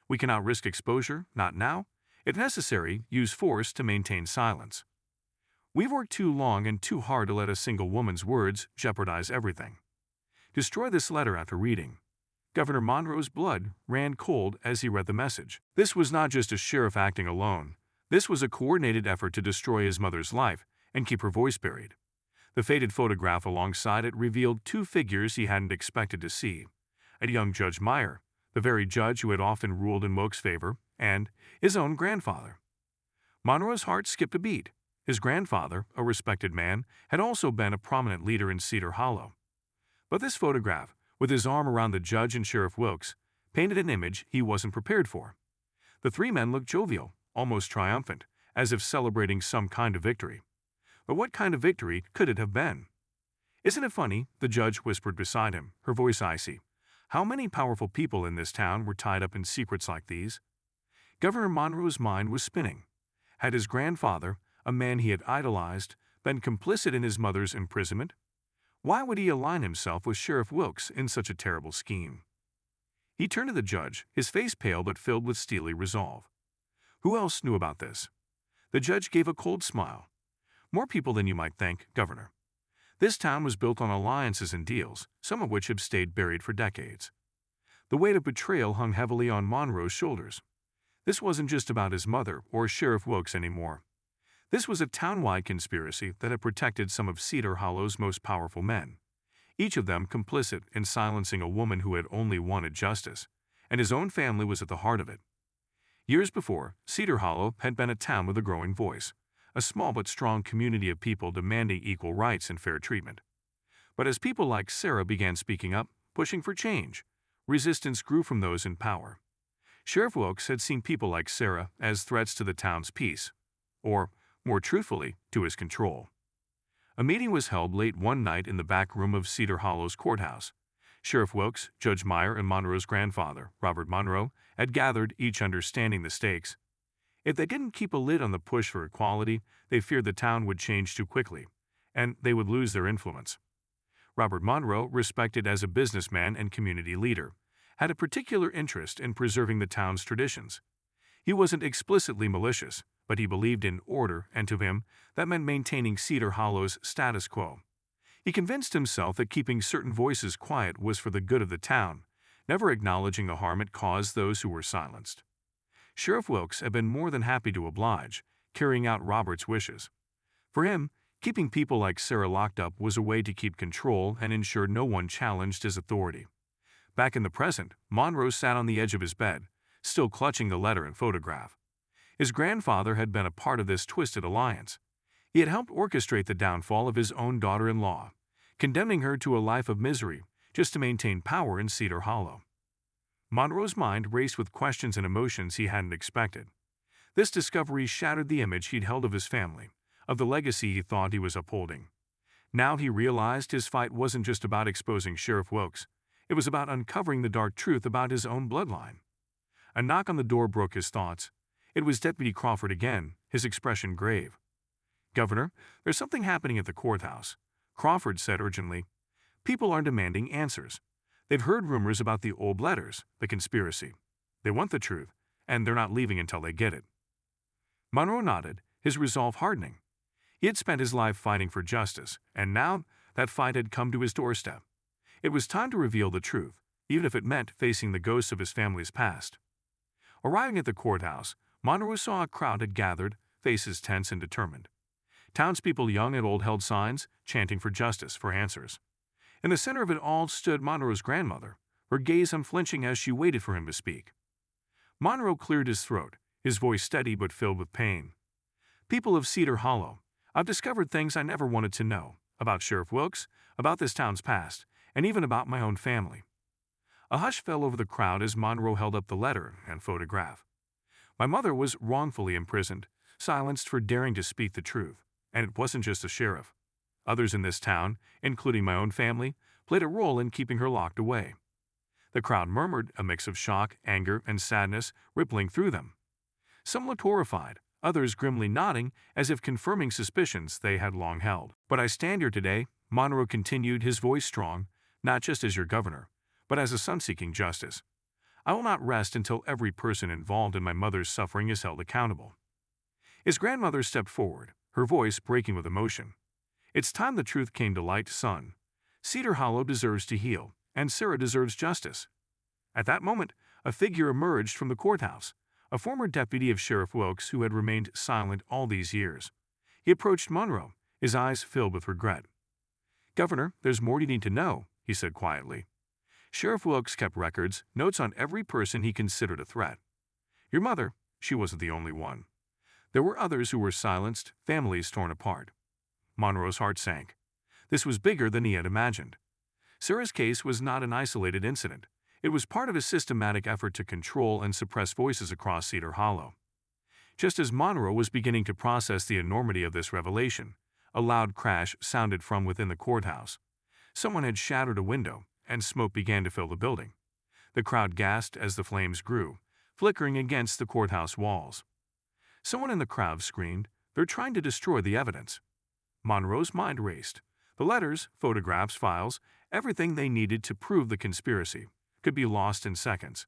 We cannot risk exposure, not now. If necessary, use force to maintain silence. We've worked too long and too hard to let a single woman's words jeopardize everything. Destroy this letter after reading. Governor Monroe's blood ran cold as he read the message. This was not just a sheriff acting alone. This was a coordinated effort to destroy his mother's life and keep her voice buried. The faded photograph alongside it revealed two figures he hadn't expected to see: a young Judge Meyer, the very judge who had often ruled in Wilkes' favor, and his own grandfather. Monroe's heart skipped a beat. His grandfather, a respected man, had also been a prominent leader in Cedar Hollow. But this photograph, with his arm around the judge and Sheriff Wilkes, painted an image he wasn't prepared for. The three men looked jovial, almost triumphant, as if celebrating some kind of victory. But what kind of victory could it have been? "Isn't it funny?" the judge whispered beside him, her voice icy. "How many powerful people in this town were tied up in secrets like these?" Governor Monroe's mind was spinning. Had his grandfather, a man he had idolized, been complicit in his mother's imprisonment? Why would he align himself with Sheriff Wilkes in such a terrible scheme? He turned to the judge, his face pale but filled with steely resolve. Who else knew about this? The judge gave a cold smile. More people than you might think, Governor. This town was built on alliances and deals, some of which have stayed buried for decades. The weight of betrayal hung heavily on Monroe's shoulders. This wasn't just about his mother or Sheriff Wilkes anymore. This was a town-wide conspiracy that had protected some of Cedar Hollow's most powerful men, each of them complicit in silencing a woman who had only wanted justice, and his own family was at the heart of it. Years before, Cedar Hollow had been a town with a growing voice, a small but strong community of people demanding equal rights and fair treatment. But as people like Sarah began speaking up, pushing for change, resistance grew from those in power. Sheriff Wilkes had seen people like Sarah as threats to the town's peace, or, more truthfully, to his control. A meeting was held late one night in the back room of Cedar Hollow's courthouse. Sheriff Wilkes, Judge Meyer, and Monroe's grandfather, Robert Monroe, had gathered, each understanding the stakes. If they didn't keep a lid on the push for equality, they feared the town would change too quickly, and they would lose their influence. Robert Monroe, respected as a businessman and community leader, had a particular interest in preserving the town's traditions. He wasn't explicitly malicious, but he believed in order, and to him, that meant maintaining Cedar Hollow's status quo. He convinced himself that keeping certain voices quiet was for the good of the town, never acknowledging the harm it caused those who were silenced. Sheriff Wilkes had been more than happy to oblige, carrying out Robert's wishes. For him, keeping people like Sarah locked up was a way to keep control and ensure no one challenged his authority. Back in the present, Monroe sat on the edge of his bed, still clutching the letter and photograph. His grandfather had been a part of this twisted alliance. He had helped orchestrate the downfall of his own daughter-in-law, condemning her to a life of misery just to maintain power in Cedar Hollow. Monroe's mind raced with questions and emotions he hadn't expected. This discovery shattered the image he'd held of his family, of the legacy he thought he was upholding. Now he realized his fight wasn't just about exposing Sheriff Wilkes. It was about uncovering the dark truth about his own bloodline. A knock on the door broke his thoughts. It was Deputy Crawford again, his expression grave. "Governor, there's something happening at the courthouse," Crawford said urgently. "People are demanding answers. They've heard rumors about the old letters, the conspiracy. They want the truth, and they're not leaving until they get it." Monroe nodded, his resolve hardening. He had spent his life fighting for justice, and now that fight had come to his doorstep. It was time to reveal the truth, even if it meant facing the ghosts of his family's past. Arriving at the courthouse, Monroe saw a crowd had gathered, faces tense and determined. Townspeople young and old held signs, chanting for justice, for answers. In the center of it all stood Monroe's grandmother, her gaze unflinching as she waited for him to speak. Monroe cleared his throat, his voice steady but filled with pain. "People of Cedar Hollow, I've discovered things I never wanted to know, about Sheriff Wilkes, about this town's past, and even about my own family." A hush fell over the crowd as Monroe held up the letter and photograph. "My mother was wrongfully imprisoned, silenced for daring to speak the truth, and it wasn't just the sheriff. Others in this town, including my own family, played a role in keeping her locked away." The crowd murmured, a mix of shock, anger, and sadness rippling through them. Some looked horrified, others grimly nodding as if confirming suspicions they had long held. "But I stand here today," Monroe continued, his voice strong, "not just as your governor, but as a son seeking justice. I will not rest until every person involved in my mother's suffering is held accountable." His grandmother stepped forward, her voice breaking with emotion. "It's time the truth came to light, son. Cedar Hollow deserves to heal, and Sarah deserves justice." At that moment, a figure emerged from the courthouse, a former deputy of Sheriff Wilkes who had remained silent all these years. He approached Monroe, his eyes filled with regret. "Governor, there's more you need to know," he said quietly. "Sheriff Wilkes kept records, notes on every person he considered a threat. Your mother, she wasn't the only one. There were others who were silenced, families torn apart." Monroe's heart sank. This was bigger than he had imagined. Sarah's case was not an isolated incident. It was part of a systematic effort to control and suppress voices across Cedar Hollow. Just as Monroe was beginning to process the enormity of this revelation, a loud crash sounded from within the courthouse. Someone had shattered a window, and smoke began to fill the building. The crowd gasped as the flames grew, flickering against the courthouse walls. Someone in the crowd screamed, "They're trying to destroy the evidence." Monroe's mind raced. The letters, photographs, files, everything they needed to prove the conspiracy could be lost in seconds.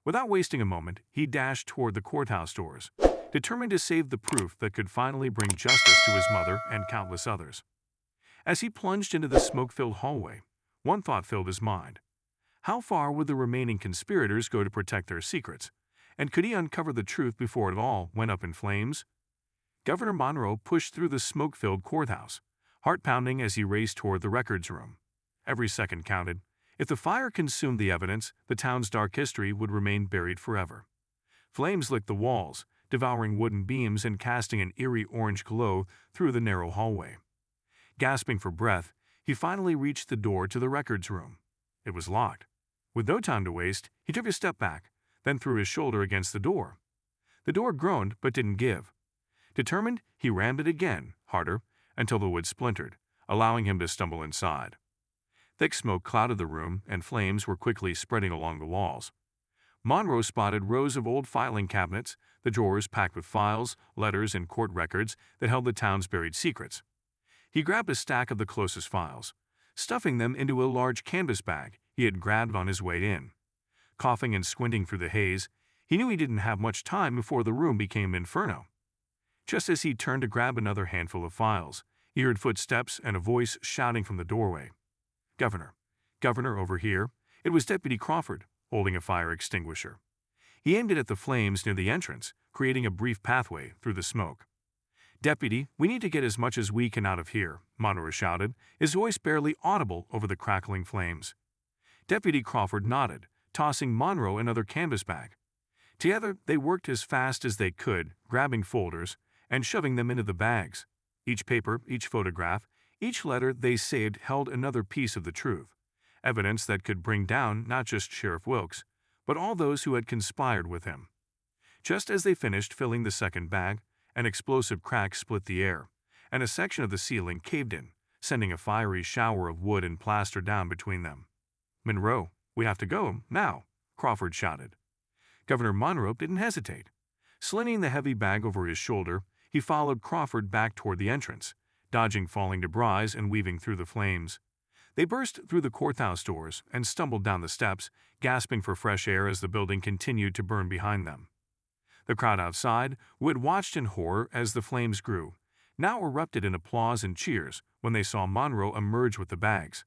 Without wasting a moment, he dashed toward the courthouse doors, determined to save the proof that could finally bring justice to his mother and countless others. As he plunged into the smoke-filled hallway, one thought filled his mind. How far would the remaining conspirators go to protect their secrets? And could he uncover the truth before it all went up in flames? Governor Monroe pushed through the smoke-filled courthouse, heart pounding as he raced toward the records room. Every second counted. If the fire consumed the evidence, the town's dark history would remain buried forever. Flames licked the walls, devouring wooden beams and casting an eerie orange glow through the narrow hallway. Gasping for breath, he finally reached the door to the records room. It was locked. With no time to waste, he took a step back, then threw his shoulder against the door. The door groaned but didn't give. Determined, he rammed it again, harder, until the wood splintered, allowing him to stumble inside. Thick smoke clouded the room, and flames were quickly spreading along the walls. Monroe spotted rows of old filing cabinets, the drawers packed with files, letters, and court records that held the town's buried secrets. He grabbed a stack of the closest files, stuffing them into a large canvas bag he had grabbed on his way in. Coughing and squinting through the haze, he knew he didn't have much time before the room became inferno. Just as he turned to grab another handful of files, he heard footsteps and a voice shouting from the doorway. "Governor! Governor, over here!" It was Deputy Crawford, holding a fire extinguisher. He aimed it at the flames near the entrance, creating a brief pathway through the smoke. "Deputy, we need to get as much as we can out of here," Monroe shouted, his voice barely audible over the crackling flames. Deputy Crawford nodded, tossing Monroe another canvas bag. Together, they worked as fast as they could, grabbing folders and shoving them into the bags. Each paper, each photograph, each letter they saved held another piece of the truth, evidence that could bring down not just Sheriff Wilkes, but all those who had conspired with him. Just as they finished filling the second bag, an explosive crack split the air, and a section of the ceiling caved in, sending a fiery shower of wood and plaster down between them. "Monroe, we have to go, now," Crawford shouted. Governor Monroe didn't hesitate. Slinging the heavy bag over his shoulder, he followed Crawford back toward the entrance, dodging falling debris and weaving through the flames. They burst through the courthouse doors and stumbled down the steps, gasping for fresh air as the building continued to burn behind them. The crowd outside, who had watched in horror as the flames grew, now erupted in applause and cheers when they saw Monroe emerge with the bags.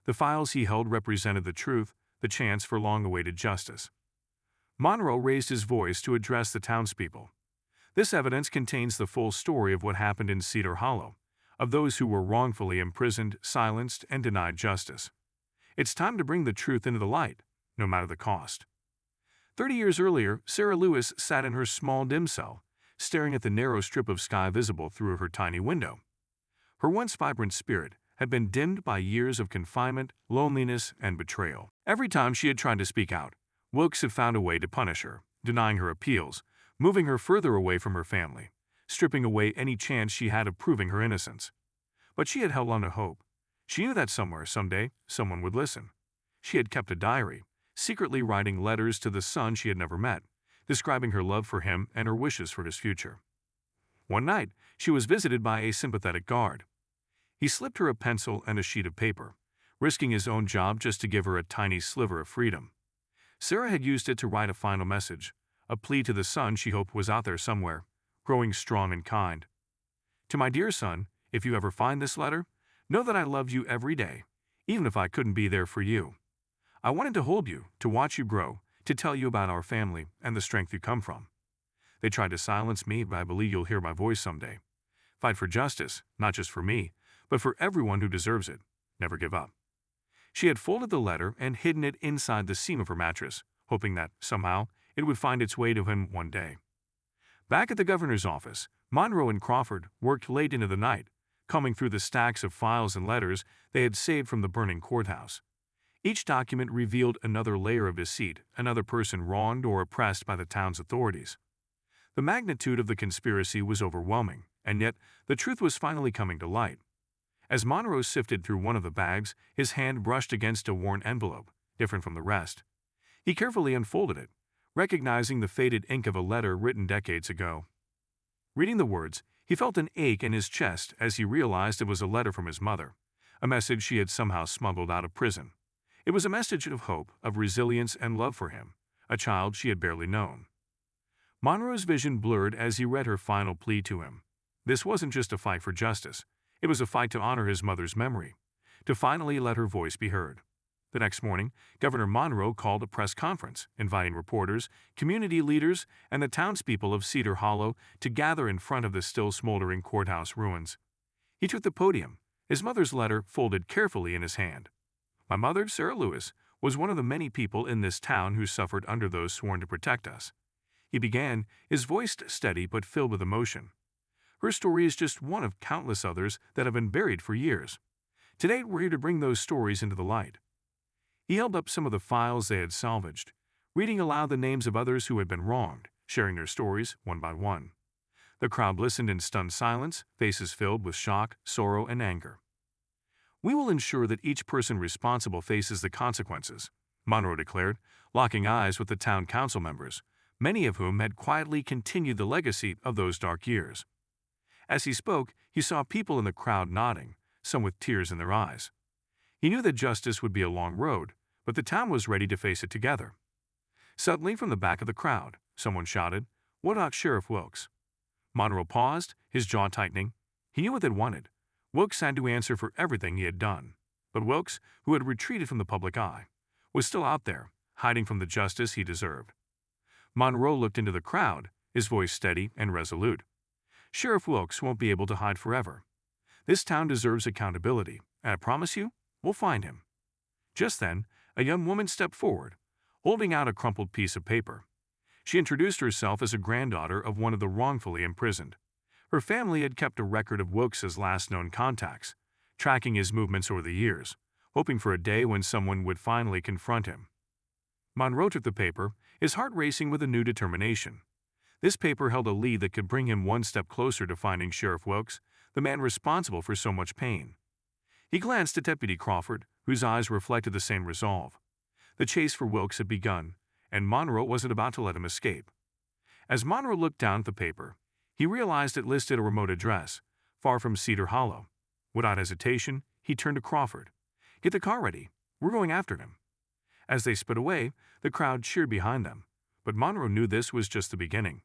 The files he held represented the truth, the chance for long-awaited justice. Monroe raised his voice to address the townspeople. This evidence contains the full story of what happened in Cedar Hollow, of those who were wrongfully imprisoned, silenced, and denied justice. It's time to bring the truth into the light, no matter the cost. 30 years earlier, Sarah Lewis sat in her small dim cell, staring at the narrow strip of sky visible through her tiny window. Her once vibrant spirit had been dimmed by years of confinement, loneliness, and betrayal. Every time she had tried to speak out, Wilkes had found a way to punish her, denying her appeals, moving her further away from her family, stripping away any chance she had of proving her innocence. But she had held on to hope. She knew that somewhere, someday, someone would listen. She had kept a diary, secretly writing letters to the son she had never met, describing her love for him and her wishes for his future. One night, she was visited by a sympathetic guard. He slipped her a pencil and a sheet of paper, risking his own job just to give her a tiny sliver of freedom. Sarah had used it to write a final message, a plea to the son she hoped was out there somewhere, growing strong and kind. To my dear son, if you ever find this letter, know that I loved you every day, even if I couldn't be there for you. I wanted to hold you, to watch you grow, to tell you about our family and the strength you come from. They tried to silence me, but I believe you'll hear my voice someday. Fight for justice, not just for me, but for everyone who deserves it. Never give up. She had folded the letter and hidden it inside the seam of her mattress, hoping that, somehow, it would find its way to him one day. Back at the governor's office, Monroe and Crawford worked late into the night, combing through the stacks of files and letters they had saved from the burning courthouse. Each document revealed another layer of deceit, another person wronged or oppressed by the town's authorities. The magnitude of the conspiracy was overwhelming, and yet the truth was finally coming to light. As Monroe sifted through one of the bags, his hand brushed against a worn envelope, different from the rest. He carefully unfolded it, recognizing the faded ink of a letter written decades ago. Reading the words, he felt an ache in his chest as he realized it was a letter from his mother, a message she had somehow smuggled out of prison. It was a message of hope, of resilience and love for him, a child she had barely known. Monroe's vision blurred as he read her final plea to him. This wasn't just a fight for justice. It was a fight to honor his mother's memory, to finally let her voice be heard. The next morning, Governor Monroe called a press conference, inviting reporters, community leaders, and the townspeople of Cedar Hollow to gather in front of the still smoldering courthouse ruins. He took the podium, his mother's letter folded carefully in his hand. My mother, Sarah Lewis, was one of the many people in this town who suffered under those sworn to protect us. He began, his voice steady but filled with emotion. Her story is just one of countless others that have been buried for years. Today, we're here to bring those stories into the light. He held up some of the files they had salvaged, reading aloud the names of others who had been wronged, sharing their stories one by one. The crowd listened in stunned silence, faces filled with shock, sorrow, and anger. We will ensure that each person responsible faces the consequences, Monroe declared, locking eyes with the town council members, many of whom had quietly continued the legacy of those dark years. As he spoke, he saw people in the crowd nodding, some with tears in their eyes. He knew that justice would be a long road, but the town was ready to face it together. Suddenly, from the back of the crowd, someone shouted, "What about Sheriff Wilkes?" Monroe paused, his jaw tightening. He knew what they wanted. Wilkes had to answer for everything he had done. But Wilkes, who had retreated from the public eye, was still out there, hiding from the justice he deserved. Monroe looked into the crowd, his voice steady and resolute. Sheriff Wilkes won't be able to hide forever. This town deserves accountability, and I promise you, we'll find him. Just then, a young woman stepped forward, holding out a crumpled piece of paper. She introduced herself as a granddaughter of one of the wrongfully imprisoned. Her family had kept a record of Wilkes's last known contacts, tracking his movements over the years, hoping for a day when someone would finally confront him. Monroe took the paper, his heart racing with a new determination. This paper held a lead that could bring him one step closer to finding Sheriff Wilkes, the man responsible for so much pain. He glanced at Deputy Crawford, whose eyes reflected the same resolve. The chase for Wilkes had begun, and Monroe wasn't about to let him escape. As Monroe looked down at the paper, He realized it listed a remote address, far from Cedar Hollow. Without hesitation, he turned to Crawford. "Get the car ready. We're going after him." As they sped away, the crowd cheered behind them. But Monroe knew this was just the beginning.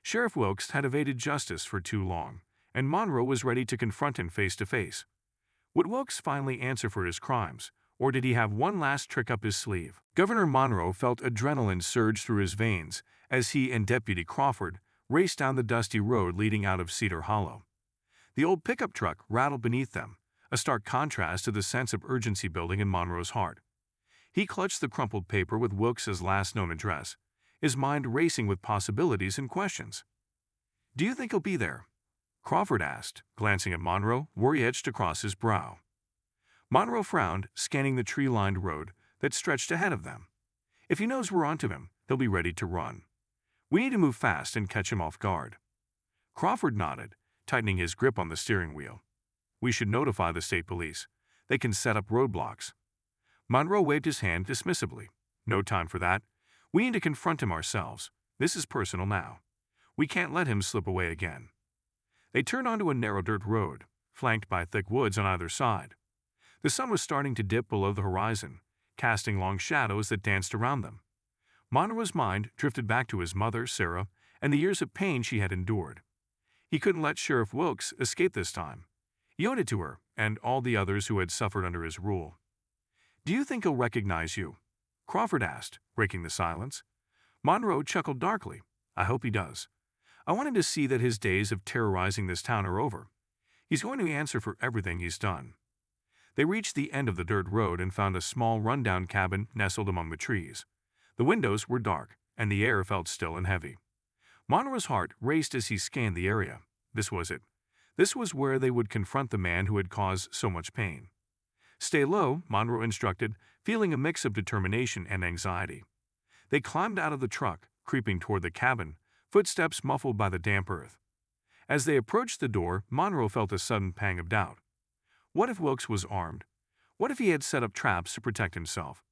Sheriff Wilkes had evaded justice for too long, and Monroe was ready to confront him face to face. Would Wilkes finally answer for his crimes, or did he have one last trick up his sleeve? Governor Monroe felt adrenaline surge through his veins as he and Deputy Crawford raced down the dusty road leading out of Cedar Hollow. The old pickup truck rattled beneath them, a stark contrast to the sense of urgency building in Monroe's heart. He clutched the crumpled paper with Wilkes's last known address, his mind racing with possibilities and questions. "Do you think he'll be there?" Crawford asked, glancing at Monroe, worry etched across his brow. Monroe frowned, scanning the tree-lined road that stretched ahead of them. "If he knows we're onto him, he'll be ready to run. We need to move fast and catch him off guard." Crawford nodded, tightening his grip on the steering wheel. "We should notify the state police. They can set up roadblocks." Monroe waved his hand dismissively. "No time for that. We need to confront him ourselves. This is personal now. We can't let him slip away again." They turned onto a narrow dirt road, flanked by thick woods on either side. The sun was starting to dip below the horizon, casting long shadows that danced around them. Monroe's mind drifted back to his mother, Sarah, and the years of pain she had endured. He couldn't let Sheriff Wilkes escape this time. He owed it to her and all the others who had suffered under his rule. "Do you think he'll recognize you?" Crawford asked, breaking the silence. Monroe chuckled darkly. "I hope he does. I want him to see that his days of terrorizing this town are over. He's going to answer for everything he's done." They reached the end of the dirt road and found a small rundown cabin nestled among the trees. The windows were dark, and the air felt still and heavy. Monroe's heart raced as he scanned the area. This was it. This was where they would confront the man who had caused so much pain. "Stay low," Monroe instructed, feeling a mix of determination and anxiety. They climbed out of the truck, creeping toward the cabin, footsteps muffled by the damp earth. As they approached the door, Monroe felt a sudden pang of doubt. What if Wilkes was armed? What if he had set up traps to protect himself?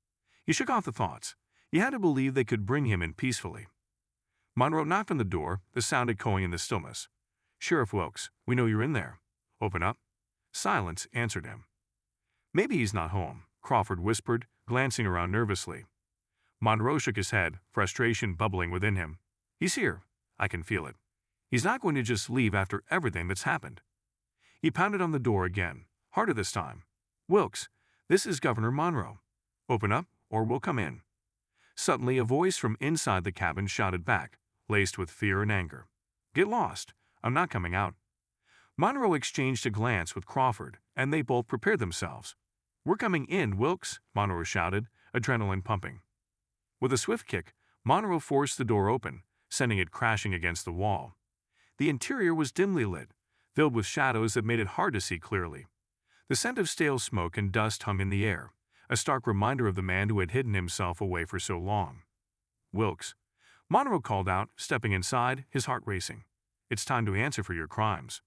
He shook off the thoughts. He had to believe they could bring him in peacefully. Monroe knocked on the door, the sound echoing in the stillness. "Sheriff Wilkes, we know you're in there. Open up." Silence answered him. "Maybe he's not home," Crawford whispered, glancing around nervously. Monroe shook his head, frustration bubbling within him. "He's here. I can feel it. He's not going to just leave after everything that's happened." He pounded on the door again, harder this time. "Wilkes, this is Governor Monroe. Open up, or we'll come in." Suddenly, a voice from inside the cabin shouted back, laced with fear and anger. "Get lost. I'm not coming out." Monroe exchanged a glance with Crawford, and they both prepared themselves. "We're coming in, Wilkes," Monroe shouted, adrenaline pumping. With a swift kick, Monroe forced the door open, sending it crashing against the wall. The interior was dimly lit, filled with shadows that made it hard to see clearly. The scent of stale smoke and dust hung in the air, a stark reminder of the man who had hidden himself away for so long. "Wilkes," Monroe called out, stepping inside, his heart racing. "It's time to answer for your crimes."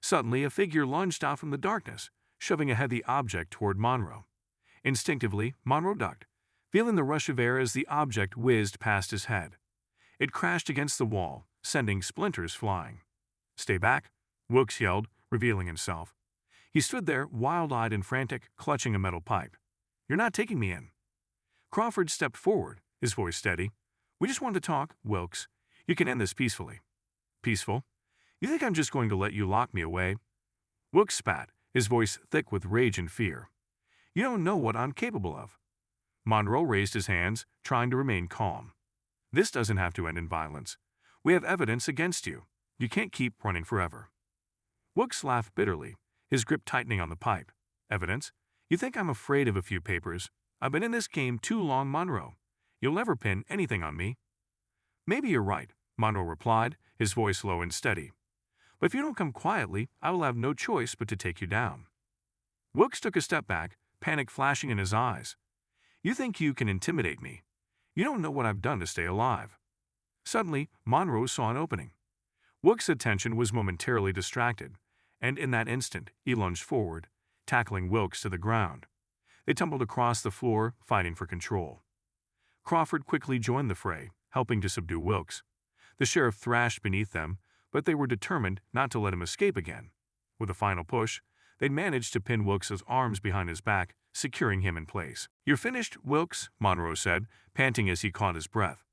Suddenly, a figure lunged out from the darkness, shoving a heavy object toward Monroe. Instinctively, Monroe ducked, feeling the rush of air as the object whizzed past his head. It crashed against the wall, sending splinters flying. "Stay back," Wilkes yelled, revealing himself. He stood there, wild-eyed and frantic, clutching a metal pipe. "You're not taking me in." Crawford stepped forward, his voice steady. "We just want to talk, Wilkes. You can end this peacefully." "Peaceful? You think I'm just going to let you lock me away?" Wilkes spat, his voice thick with rage and fear. "You don't know what I'm capable of." Monroe raised his hands, trying to remain calm. "This doesn't have to end in violence. We have evidence against you. You can't keep running forever." Wilkes laughed bitterly, his grip tightening on the pipe. "Evidence? You think I'm afraid of a few papers? I've been in this game too long, Monroe. You'll never pin anything on me." "Maybe you're right," Monroe replied, his voice low and steady. "But if you don't come quietly, I will have no choice but to take you down." Wilkes took a step back, panic flashing in his eyes. "You think you can intimidate me? You don't know what I've done to stay alive." Suddenly, Monroe saw an opening. Wilkes' attention was momentarily distracted, and in that instant, he lunged forward, tackling Wilkes to the ground. They tumbled across the floor, fighting for control. Crawford quickly joined the fray, helping to subdue Wilkes. The sheriff thrashed beneath them, but they were determined not to let him escape again. With a final push, they'd managed to pin Wilkes's arms behind his back, securing him in place. "You're finished, Wilkes," Monroe said, panting as he caught his breath.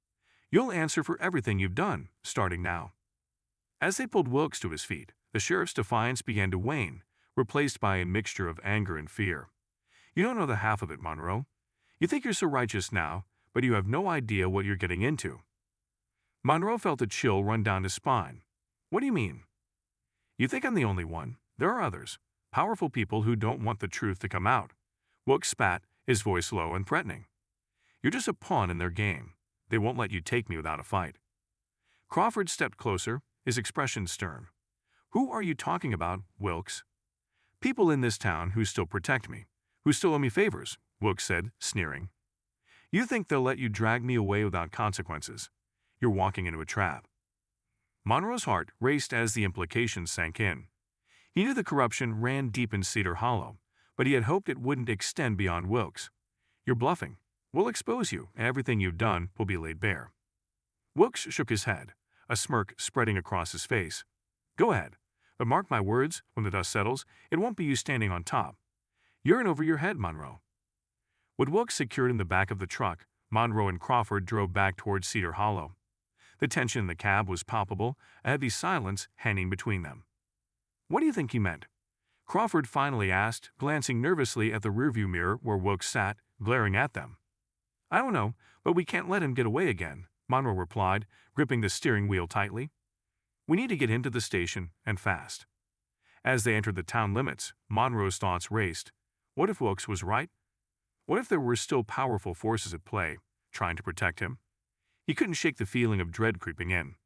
"You'll answer for everything you've done, starting now." As they pulled Wilkes to his feet, the sheriff's defiance began to wane, replaced by a mixture of anger and fear. "You don't know the half of it, Monroe. You think you're so righteous now, but you have no idea what you're getting into." Monroe felt a chill run down his spine. "What do you mean?" "You think I'm the only one. There are others. Powerful people who don't want the truth to come out." Wilkes spat, his voice low and threatening. "You're just a pawn in their game. They won't let you take me without a fight." Crawford stepped closer, his expression stern. "Who are you talking about, Wilkes?" "People in this town who still protect me, who still owe me favors," Wilkes said, sneering. "You think they'll let you drag me away without consequences? You're walking into a trap." Monroe's heart raced as the implications sank in. He knew the corruption ran deep in Cedar Hollow, but he had hoped it wouldn't extend beyond Wilkes. "You're bluffing. We'll expose you, and everything you've done will be laid bare." Wilkes shook his head, a smirk spreading across his face. "Go ahead, but mark my words, when the dust settles, it won't be you standing on top. You're in over your head, Monroe." With Wilkes secured in the back of the truck, Monroe and Crawford drove back toward Cedar Hollow. The tension in the cab was palpable, a heavy silence hanging between them. "What do you think he meant?" Crawford finally asked, glancing nervously at the rearview mirror where Wilkes sat, glaring at them. "I don't know, but we can't let him get away again," Monroe replied, gripping the steering wheel tightly. "We need to get into the station, and fast." As they entered the town limits, Monroe's thoughts raced. What if Wilkes was right? What if there were still powerful forces at play, trying to protect him? He couldn't shake the feeling of dread creeping in.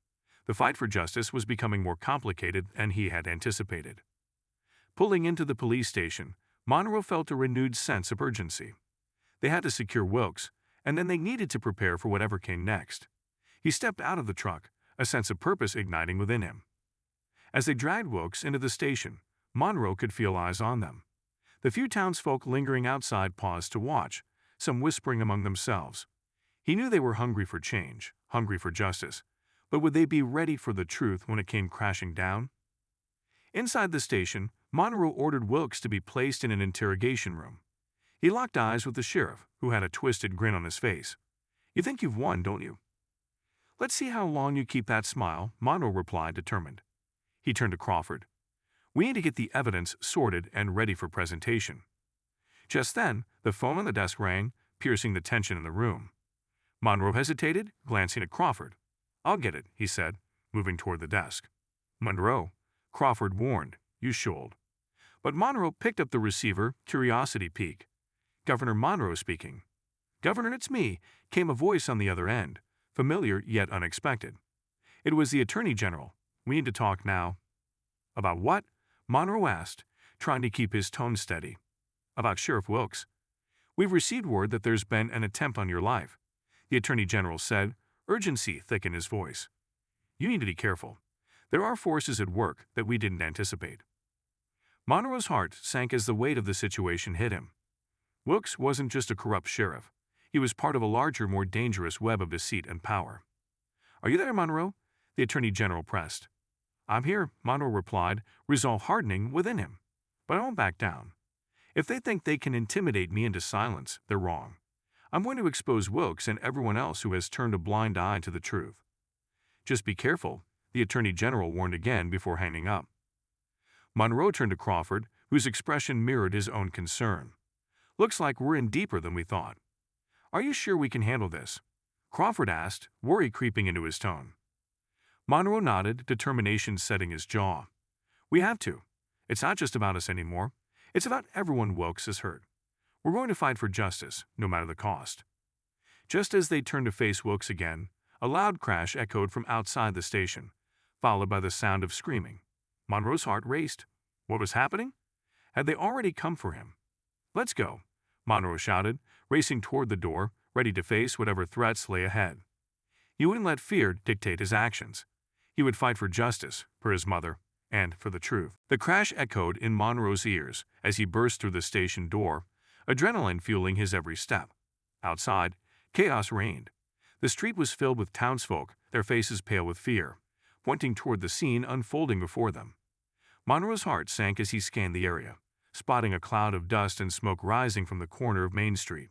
The fight for justice was becoming more complicated than he had anticipated. Pulling into the police station, Monroe felt a renewed sense of urgency. They had to secure Wilkes, and then they needed to prepare for whatever came next. He stepped out of the truck, a sense of purpose igniting within him. As they dragged Wilkes into the station, Monroe could feel eyes on them. The few townsfolk lingering outside paused to watch, some whispering among themselves. He knew they were hungry for change, hungry for justice, but would they be ready for the truth when it came crashing down? Inside the station, Monroe ordered Wilkes to be placed in an interrogation room. He locked eyes with the sheriff, who had a twisted grin on his face. "You think you've won, don't you?" "Let's see how long you keep that smile," Monroe replied, determined. He turned to Crawford. "We need to get the evidence sorted and ready for presentation." Just then, the phone on the desk rang, piercing the tension in the room. Monroe hesitated, glancing at Crawford. "I'll get it," he said, moving toward the desk. "Monroe," Crawford warned, "you should." But Monroe picked up the receiver, curiosity piqued. "Governor Monroe speaking." "Governor, it's me," came a voice on the other end, familiar yet unexpected. It was the Attorney General. "We need to talk now." "About what?" Monroe asked, trying to keep his tone steady. "About Sheriff Wilkes. We've received word that there's been an attempt on your life," the Attorney General said, urgency thick in his voice. "You need to be careful. There are forces at work that we didn't anticipate." Monroe's heart sank as the weight of the situation hit him. Wilkes wasn't just a corrupt sheriff. He was part of a larger, more dangerous web of deceit and power. "Are you there, Monroe?" the Attorney General pressed. "I'm here," Monroe replied, resolve hardening within him. "But I won't back down. If they think they can intimidate me into silence, they're wrong. I'm going to expose Wilkes and everyone else who has turned a blind eye to the truth." "Just be careful," the Attorney General warned again before hanging up. Monroe turned to Crawford, whose expression mirrored his own concern. "Looks like we're in deeper than we thought." "Are you sure we can handle this?" Crawford asked, worry creeping into his tone. Monroe nodded, determination setting his jaw. "We have to. It's not just about us anymore. It's about everyone Wilkes has hurt. We're going to fight for justice, no matter the cost." Just as they turned to face Wilkes again, a loud crash echoed from outside the station, followed by the sound of screaming. Monroe's heart raced. What was happening? Had they already come for him? "Let's go," Monroe shouted, racing toward the door, ready to face whatever threats lay ahead. He wouldn't let fear dictate his actions. He would fight for justice, for his mother, and for the truth. The crash echoed in Monroe's ears as he burst through the station door, adrenaline fueling his every step. Outside, chaos reigned. The street was filled with townsfolk, their faces pale with fear, pointing toward the scene unfolding before them. Monroe's heart sank as he scanned the area, spotting a cloud of dust and smoke rising from the corner of Main Street.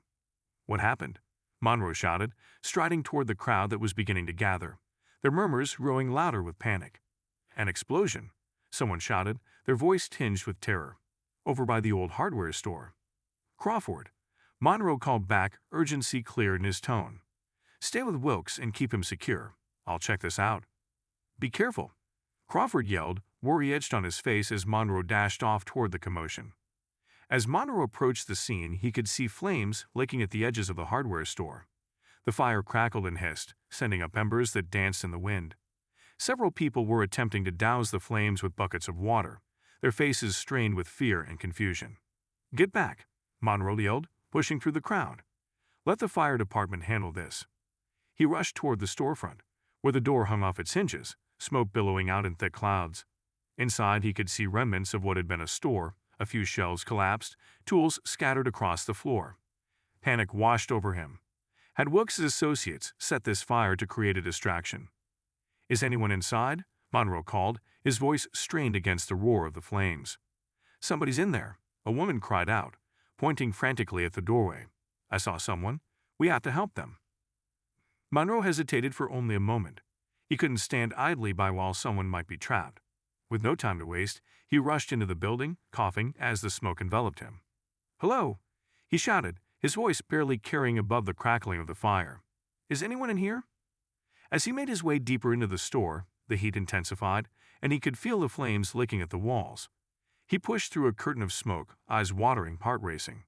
"What happened?" Monroe shouted, striding toward the crowd that was beginning to gather, their murmurs growing louder with panic. "An explosion," someone shouted, their voice tinged with terror. "Over by the old hardware store." "Crawford," Monroe called back, urgency clear in his tone. "Stay with Wilkes and keep him secure. I'll check this out." "Be careful," Crawford yelled, worry etched on his face as Monroe dashed off toward the commotion. As Monroe approached the scene, he could see flames licking at the edges of the hardware store. The fire crackled and hissed, sending up embers that danced in the wind. Several people were attempting to douse the flames with buckets of water, their faces strained with fear and confusion. "Get back," Monroe yelled, pushing through the crowd. "Let the fire department handle this." He rushed toward the storefront, where the door hung off its hinges, smoke billowing out in thick clouds. Inside, he could see remnants of what had been a store, a few shelves collapsed, tools scattered across the floor. Panic washed over him. Had Wilkes' associates set this fire to create a distraction? "Is anyone inside?" Monroe called, his voice strained against the roar of the flames. "Somebody's in there," a woman cried out, pointing frantically at the doorway. "I saw someone. We have to help them." Monroe hesitated for only a moment. He couldn't stand idly by while someone might be trapped. With no time to waste, he rushed into the building, coughing as the smoke enveloped him. "Hello!" he shouted, his voice barely carrying above the crackling of the fire. "Is anyone in here?" As he made his way deeper into the store, the heat intensified, and he could feel the flames licking at the walls. He pushed through a curtain of smoke, eyes watering, heart racing.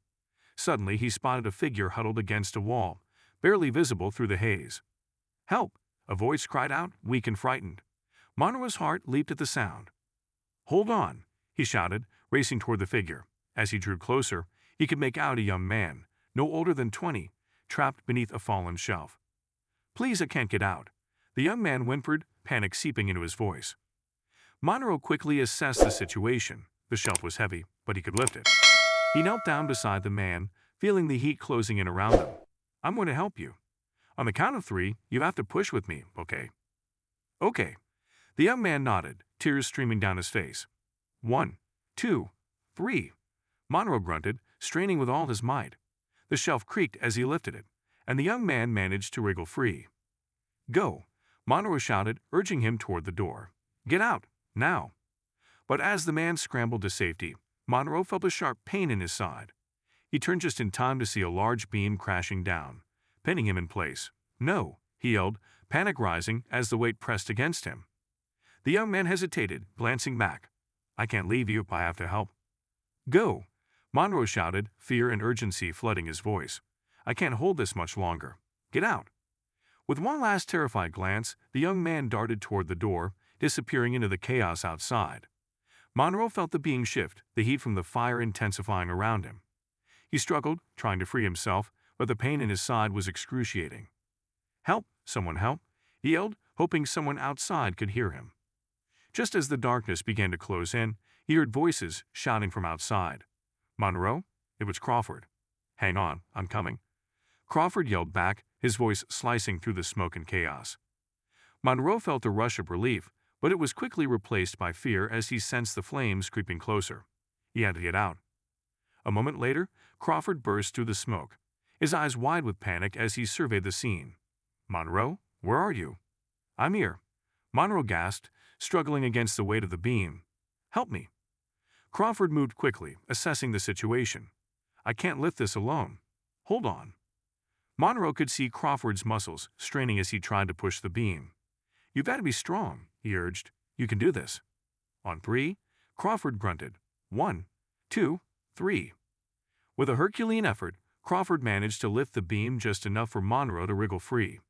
Suddenly, he spotted a figure huddled against a wall, barely visible through the haze. "Help!" a voice cried out, weak and frightened. Monroe's heart leaped at the sound. "Hold on!" he shouted, racing toward the figure. As he drew closer, he could make out a young man, no older than 20, trapped beneath a fallen shelf. "Please, I can't get out," the young man whimpered, panic seeping into his voice. Monroe quickly assessed the situation. The shelf was heavy, but he could lift it. He knelt down beside the man, feeling the heat closing in around them. "I'm going to help you. On the count of 3, you have to push with me, okay?" "Okay." The young man nodded, tears streaming down his face. 1, 2, 3. Monroe grunted, straining with all his might. The shelf creaked as he lifted it, and the young man managed to wriggle free. "Go!" Monroe shouted, urging him toward the door. "Get out, now!" But as the man scrambled to safety, Monroe felt a sharp pain in his side. He turned just in time to see a large beam crashing down, pinning him in place. "No!" he yelled, panic rising as the weight pressed against him. The young man hesitated, glancing back. "I can't leave you, I have to help." "Go!" Monroe shouted, fear and urgency flooding his voice. "I can't hold this much longer. Get out!" With one last terrified glance, the young man darted toward the door, disappearing into the chaos outside. Monroe felt the being shift, the heat from the fire intensifying around him. He struggled, trying to free himself, but the pain in his side was excruciating. "Help! Someone help!" he yelled, hoping someone outside could hear him. Just as the darkness began to close in, he heard voices shouting from outside. "Monroe?" It was Crawford. "Hang on, I'm coming." Crawford yelled back, his voice slicing through the smoke and chaos. Monroe felt a rush of relief, but it was quickly replaced by fear as he sensed the flames creeping closer. He had to get out. A moment later, Crawford burst through the smoke, his eyes wide with panic as he surveyed the scene. "Monroe, where are you?" "I'm here," Monroe gasped, struggling against the weight of the beam. "Help me." Crawford moved quickly, assessing the situation. "I can't lift this alone. Hold on." Monroe could see Crawford's muscles straining as he tried to push the beam. "You've got to be strong," he urged. "You can do this." On 3, Crawford grunted. 1, 2, 3. With a Herculean effort, Crawford managed to lift the beam just enough for Monroe to wriggle free.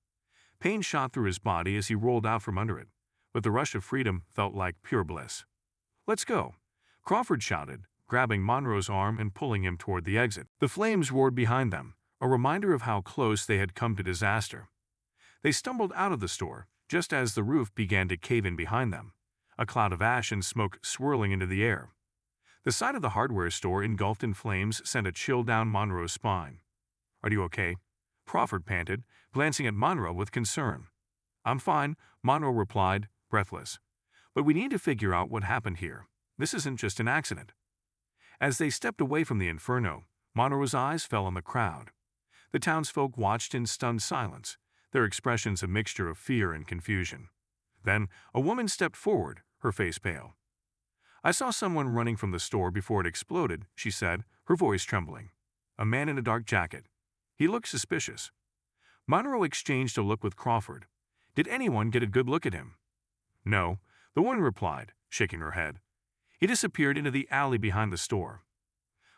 Pain shot through his body as he rolled out from under it, but the rush of freedom felt like pure bliss. "Let's go," Crawford shouted, grabbing Monroe's arm and pulling him toward the exit. The flames roared behind them, a reminder of how close they had come to disaster. They stumbled out of the store, just as the roof began to cave in behind them, a cloud of ash and smoke swirling into the air. The sight of the hardware store engulfed in flames sent a chill down Monroe's spine. "Are you okay?" Crawford panted, glancing at Monroe with concern. "I'm fine," Monroe replied, breathless. "But we need to figure out what happened here. This isn't just an accident." As they stepped away from the inferno, Monroe's eyes fell on the crowd. The townsfolk watched in stunned silence, their expressions a mixture of fear and confusion. Then, a woman stepped forward, her face pale. "I saw someone running from the store before it exploded," she said, her voice trembling. "A man in a dark jacket. He looked suspicious." Monroe exchanged a look with Crawford. "Did anyone get a good look at him?" "No," the woman replied, shaking her head. "He disappeared into the alley behind the store."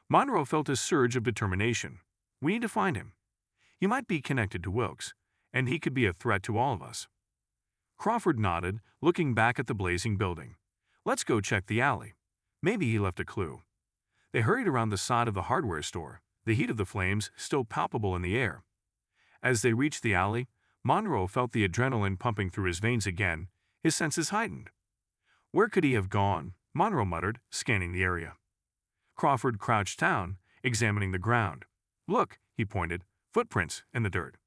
Monroe felt a surge of determination. "We need to find him. He might be connected to Wilkes, and he could be a threat to all of us." Crawford nodded, looking back at the blazing building. "Let's go check the alley. Maybe he left a clue." They hurried around the side of the hardware store, the heat of the flames still palpable in the air. As they reached the alley, Monroe felt the adrenaline pumping through his veins again, his senses heightened. "Where could he have gone?" Monroe muttered, scanning the area. Crawford crouched down, examining the ground. "Look," he pointed, "footprints in the dirt."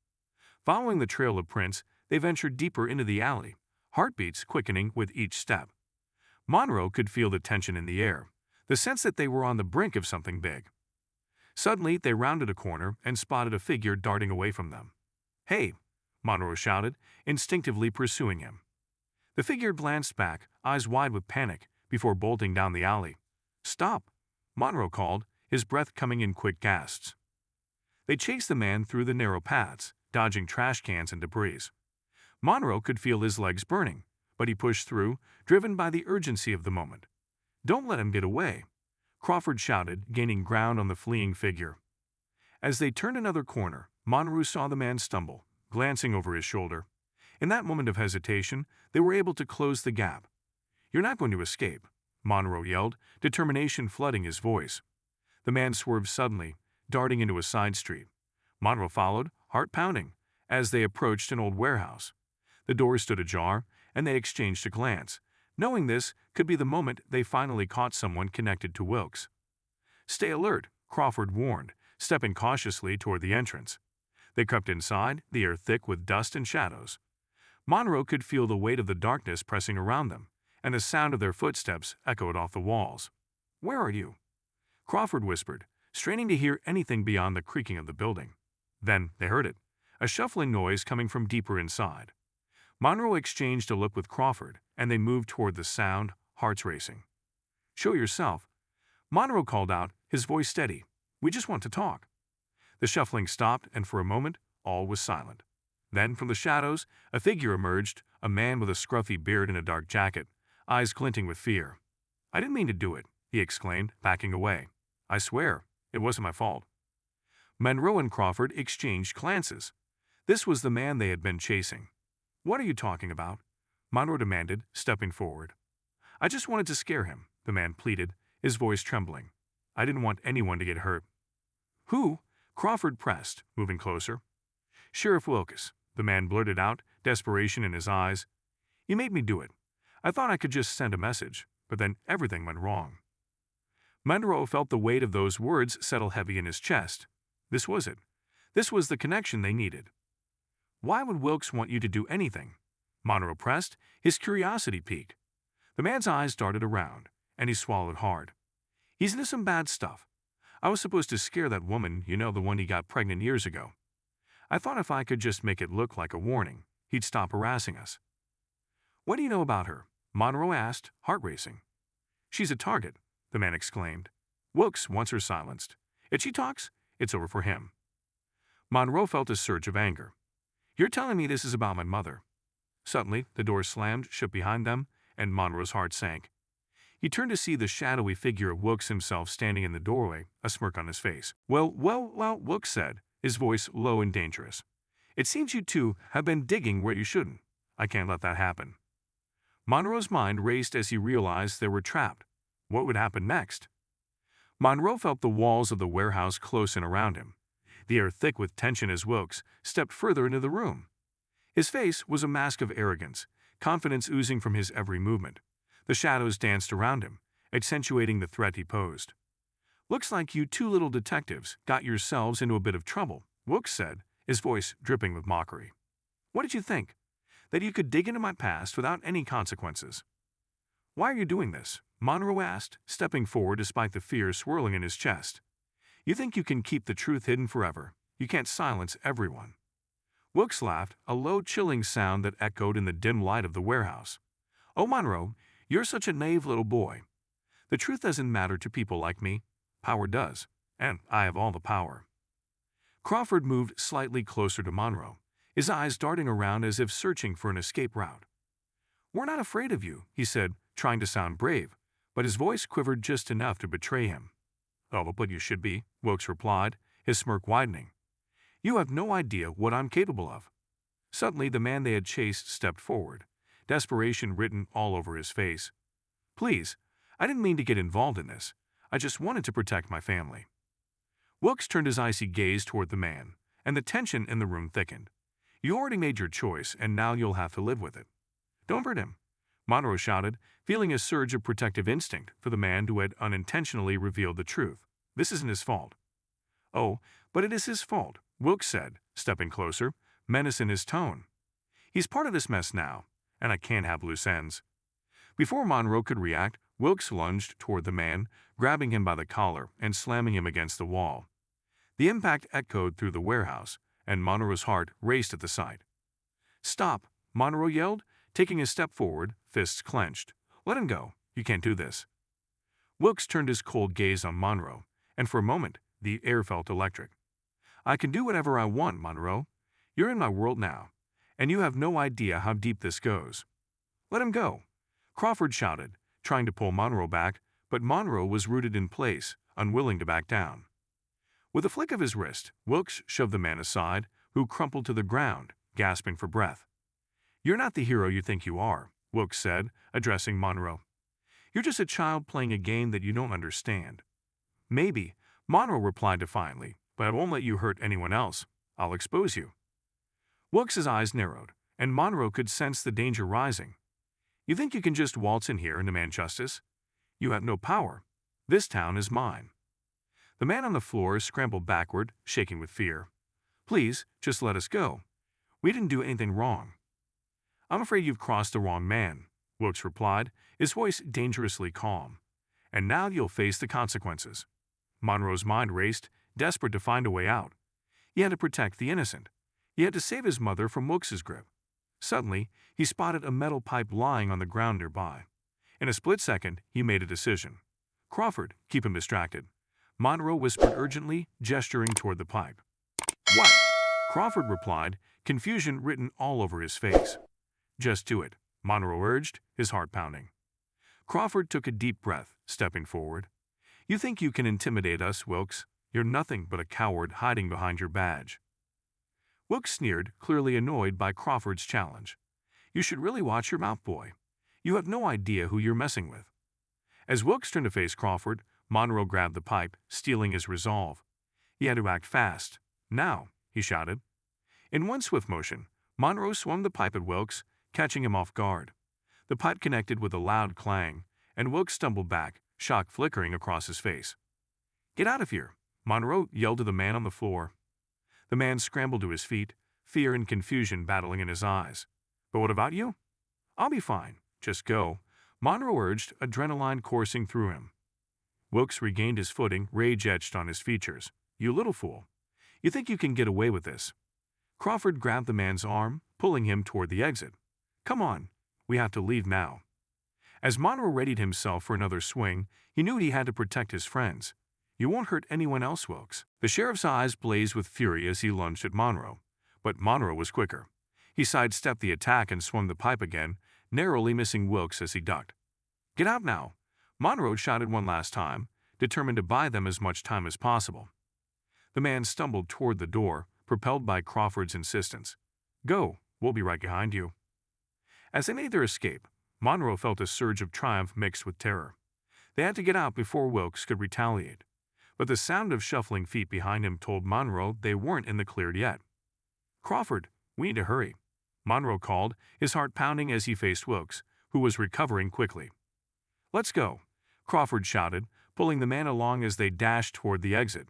Following the trail of prints, they ventured deeper into the alley, heartbeats quickening with each step. Monroe could feel the tension in the air, the sense that they were on the brink of something big. Suddenly, they rounded a corner and spotted a figure darting away from them. "Hey!" Monroe shouted, instinctively pursuing him. The figure glanced back, eyes wide with panic, before bolting down the alley. "Stop!" Monroe called, his breath coming in quick gasps. They chased the man through the narrow paths, dodging trash cans and debris. Monroe could feel his legs burning, but he pushed through, driven by the urgency of the moment. "Don't let him get away!" Crawford shouted, gaining ground on the fleeing figure. As they turned another corner, Monroe saw the man stumble, glancing over his shoulder. In that moment of hesitation, they were able to close the gap. "You're not going to escape," Monroe yelled, determination flooding his voice. The man swerved suddenly, darting into a side street. Monroe followed, heart pounding, as they approached an old warehouse. The door stood ajar, and they exchanged a glance, knowing this could be the moment they finally caught someone connected to Wilkes. "Stay alert," Crawford warned, stepping cautiously toward the entrance. They crept inside, the air thick with dust and shadows. Monroe could feel the weight of the darkness pressing around them, and the sound of their footsteps echoed off the walls. "Where are you?" Crawford whispered, straining to hear anything beyond the creaking of the building. Then they heard it, a shuffling noise coming from deeper inside. Monroe exchanged a look with Crawford, and they moved toward the sound, hearts racing. "Show yourself," Monroe called out, his voice steady. "We just want to talk." The shuffling stopped, and for a moment, all was silent. Then, from the shadows, a figure emerged, a man with a scruffy beard and a dark jacket, eyes glinting with fear. "I didn't mean to do it," he exclaimed, backing away. "I swear, it wasn't my fault." Monroe and Crawford exchanged glances. This was the man they had been chasing. "What are you talking about?" Monroe demanded, stepping forward. "I just wanted to scare him," the man pleaded, his voice trembling. "I didn't want anyone to get hurt." "Who?" Crawford pressed, moving closer. "Sheriff Wilkes," the man blurted out, desperation in his eyes. "You made me do it. I thought I could just send a message, but then everything went wrong." Monroe felt the weight of those words settle heavy in his chest. This was it. This was the connection they needed. "Why would Wilkes want you to do anything?" Monroe pressed, his curiosity piqued. The man's eyes darted around, and he swallowed hard. "He's into some bad stuff. I was supposed to scare that woman, the one he got pregnant years ago. I thought if I could just make it look like a warning, he'd stop harassing us." "What do you know about her?" Monroe asked, heart racing. "She's a target," the man exclaimed. "Wilkes wants her silenced. If she talks, it's over for him." Monroe felt a surge of anger. "You're telling me this is about my mother?" Suddenly, the door slammed shut behind them, and Monroe's heart sank. He turned to see the shadowy figure of Wilkes himself standing in the doorway, a smirk on his face. Well, Wilkes said, his voice low and dangerous. "It seems you two have been digging where you shouldn't. I can't let that happen." Monroe's mind raced as he realized they were trapped. What would happen next? Monroe felt the walls of the warehouse close in around him, the air thick with tension as Wilkes stepped further into the room. His face was a mask of arrogance, confidence oozing from his every movement. The shadows danced around him, accentuating the threat he posed. "Looks like you two little detectives got yourselves into a bit of trouble," Wilkes said, his voice dripping with mockery. "What did you think? that you could dig into my past without any consequences. Why are you doing this? Monroe asked, stepping forward despite the fear swirling in his chest. You think you can keep the truth hidden forever? You can't silence everyone. Wilkes laughed, a low, chilling sound that echoed in the dim light of the warehouse. Oh, Monroe, you're such a naive little boy. The truth doesn't matter to people like me. Power does, and I have all the power. Crawford moved slightly closer to Monroe, his eyes darting around as if searching for an escape route. We're not afraid of you, he said, trying to sound brave, but his voice quivered just enough to betray him. Oh, but you should be, Wilkes replied, his smirk widening. You have no idea what I'm capable of. Suddenly, the man they had chased stepped forward, desperation written all over his face. Please, I didn't mean to get involved in this. I just wanted to protect my family. Wilkes turned his icy gaze toward the man, and the tension in the room thickened. You already made your choice, and now you'll have to live with it. Don't hurt him, Monroe shouted, feeling a surge of protective instinct for the man who had unintentionally revealed the truth. This isn't his fault. Oh, but it is his fault, Wilkes said, stepping closer, menace in his tone. He's part of this mess now, and I can't have loose ends. Before Monroe could react, Wilkes lunged toward the man, grabbing him by the collar and slamming him against the wall. The impact echoed through the warehouse, and Monroe's heart raced at the sight. Stop, Monroe yelled, taking a step forward, fists clenched. Let him go. You can't do this. Wilkes turned his cold gaze on Monroe, and for a moment, the air felt electric. I can do whatever I want, Monroe. You're in my world now, and you have no idea how deep this goes. Let him go, Crawford shouted, trying to pull Monroe back, but Monroe was rooted in place, unwilling to back down. With a flick of his wrist, Wilkes shoved the man aside, who crumpled to the ground, gasping for breath. You're not the hero you think you are, Wilkes said, addressing Monroe. You're just a child playing a game that you don't understand. Maybe, Monroe replied defiantly, but I won't let you hurt anyone else. I'll expose you. Wilkes' eyes narrowed, and Monroe could sense the danger rising. You think you can just waltz in here and demand justice? You have no power. This town is mine. The man on the floor scrambled backward, shaking with fear. Please, just let us go. We didn't do anything wrong. I'm afraid you've crossed the wrong man, Wilkes replied, his voice dangerously calm. And now you'll face the consequences. Monroe's mind raced, desperate to find a way out. He had to protect the innocent. He had to save his mother from Wilkes' grip. Suddenly, he spotted a metal pipe lying on the ground nearby. In a split second, he made a decision. Crawford, keep him distracted. Monroe whispered urgently, gesturing toward the pipe. What? Crawford replied, confusion written all over his face. Just do it, Monroe urged, his heart pounding. Crawford took a deep breath, stepping forward. You think you can intimidate us, Wilkes? You're nothing but a coward hiding behind your badge. Wilkes sneered, clearly annoyed by Crawford's challenge. You should really watch your mouth, boy. You have no idea who you're messing with. As Wilkes turned to face Crawford, Monroe grabbed the pipe, stealing his resolve. He had to act fast. Now, he shouted. In one swift motion, Monroe swung the pipe at Wilkes, catching him off guard. The pipe connected with a loud clang, and Wilkes stumbled back, shock flickering across his face. Get out of here, Monroe yelled to the man on the floor. The man scrambled to his feet, fear and confusion battling in his eyes. But what about you? I'll be fine. Just go, Monroe urged, adrenaline coursing through him. Wilkes regained his footing, rage etched on his features. You little fool. You think you can get away with this? Crawford grabbed the man's arm, pulling him toward the exit. Come on, we have to leave now. As Monroe readied himself for another swing, he knew he had to protect his friends. You won't hurt anyone else, Wilkes. The sheriff's eyes blazed with fury as he lunged at Monroe. But Monroe was quicker. He sidestepped the attack and swung the pipe again, narrowly missing Wilkes as he ducked. Get out now, Monroe shouted one last time, determined to buy them as much time as possible. The man stumbled toward the door, propelled by Crawford's insistence. Go, we'll be right behind you. As they made their escape, Monroe felt a surge of triumph mixed with terror. They had to get out before Wilkes could retaliate. But the sound of shuffling feet behind him told Monroe they weren't in the clear yet. Crawford, we need to hurry, Monroe called, his heart pounding as he faced Wilkes, who was recovering quickly. Let's go, Crawford shouted, pulling the man along as they dashed toward the exit.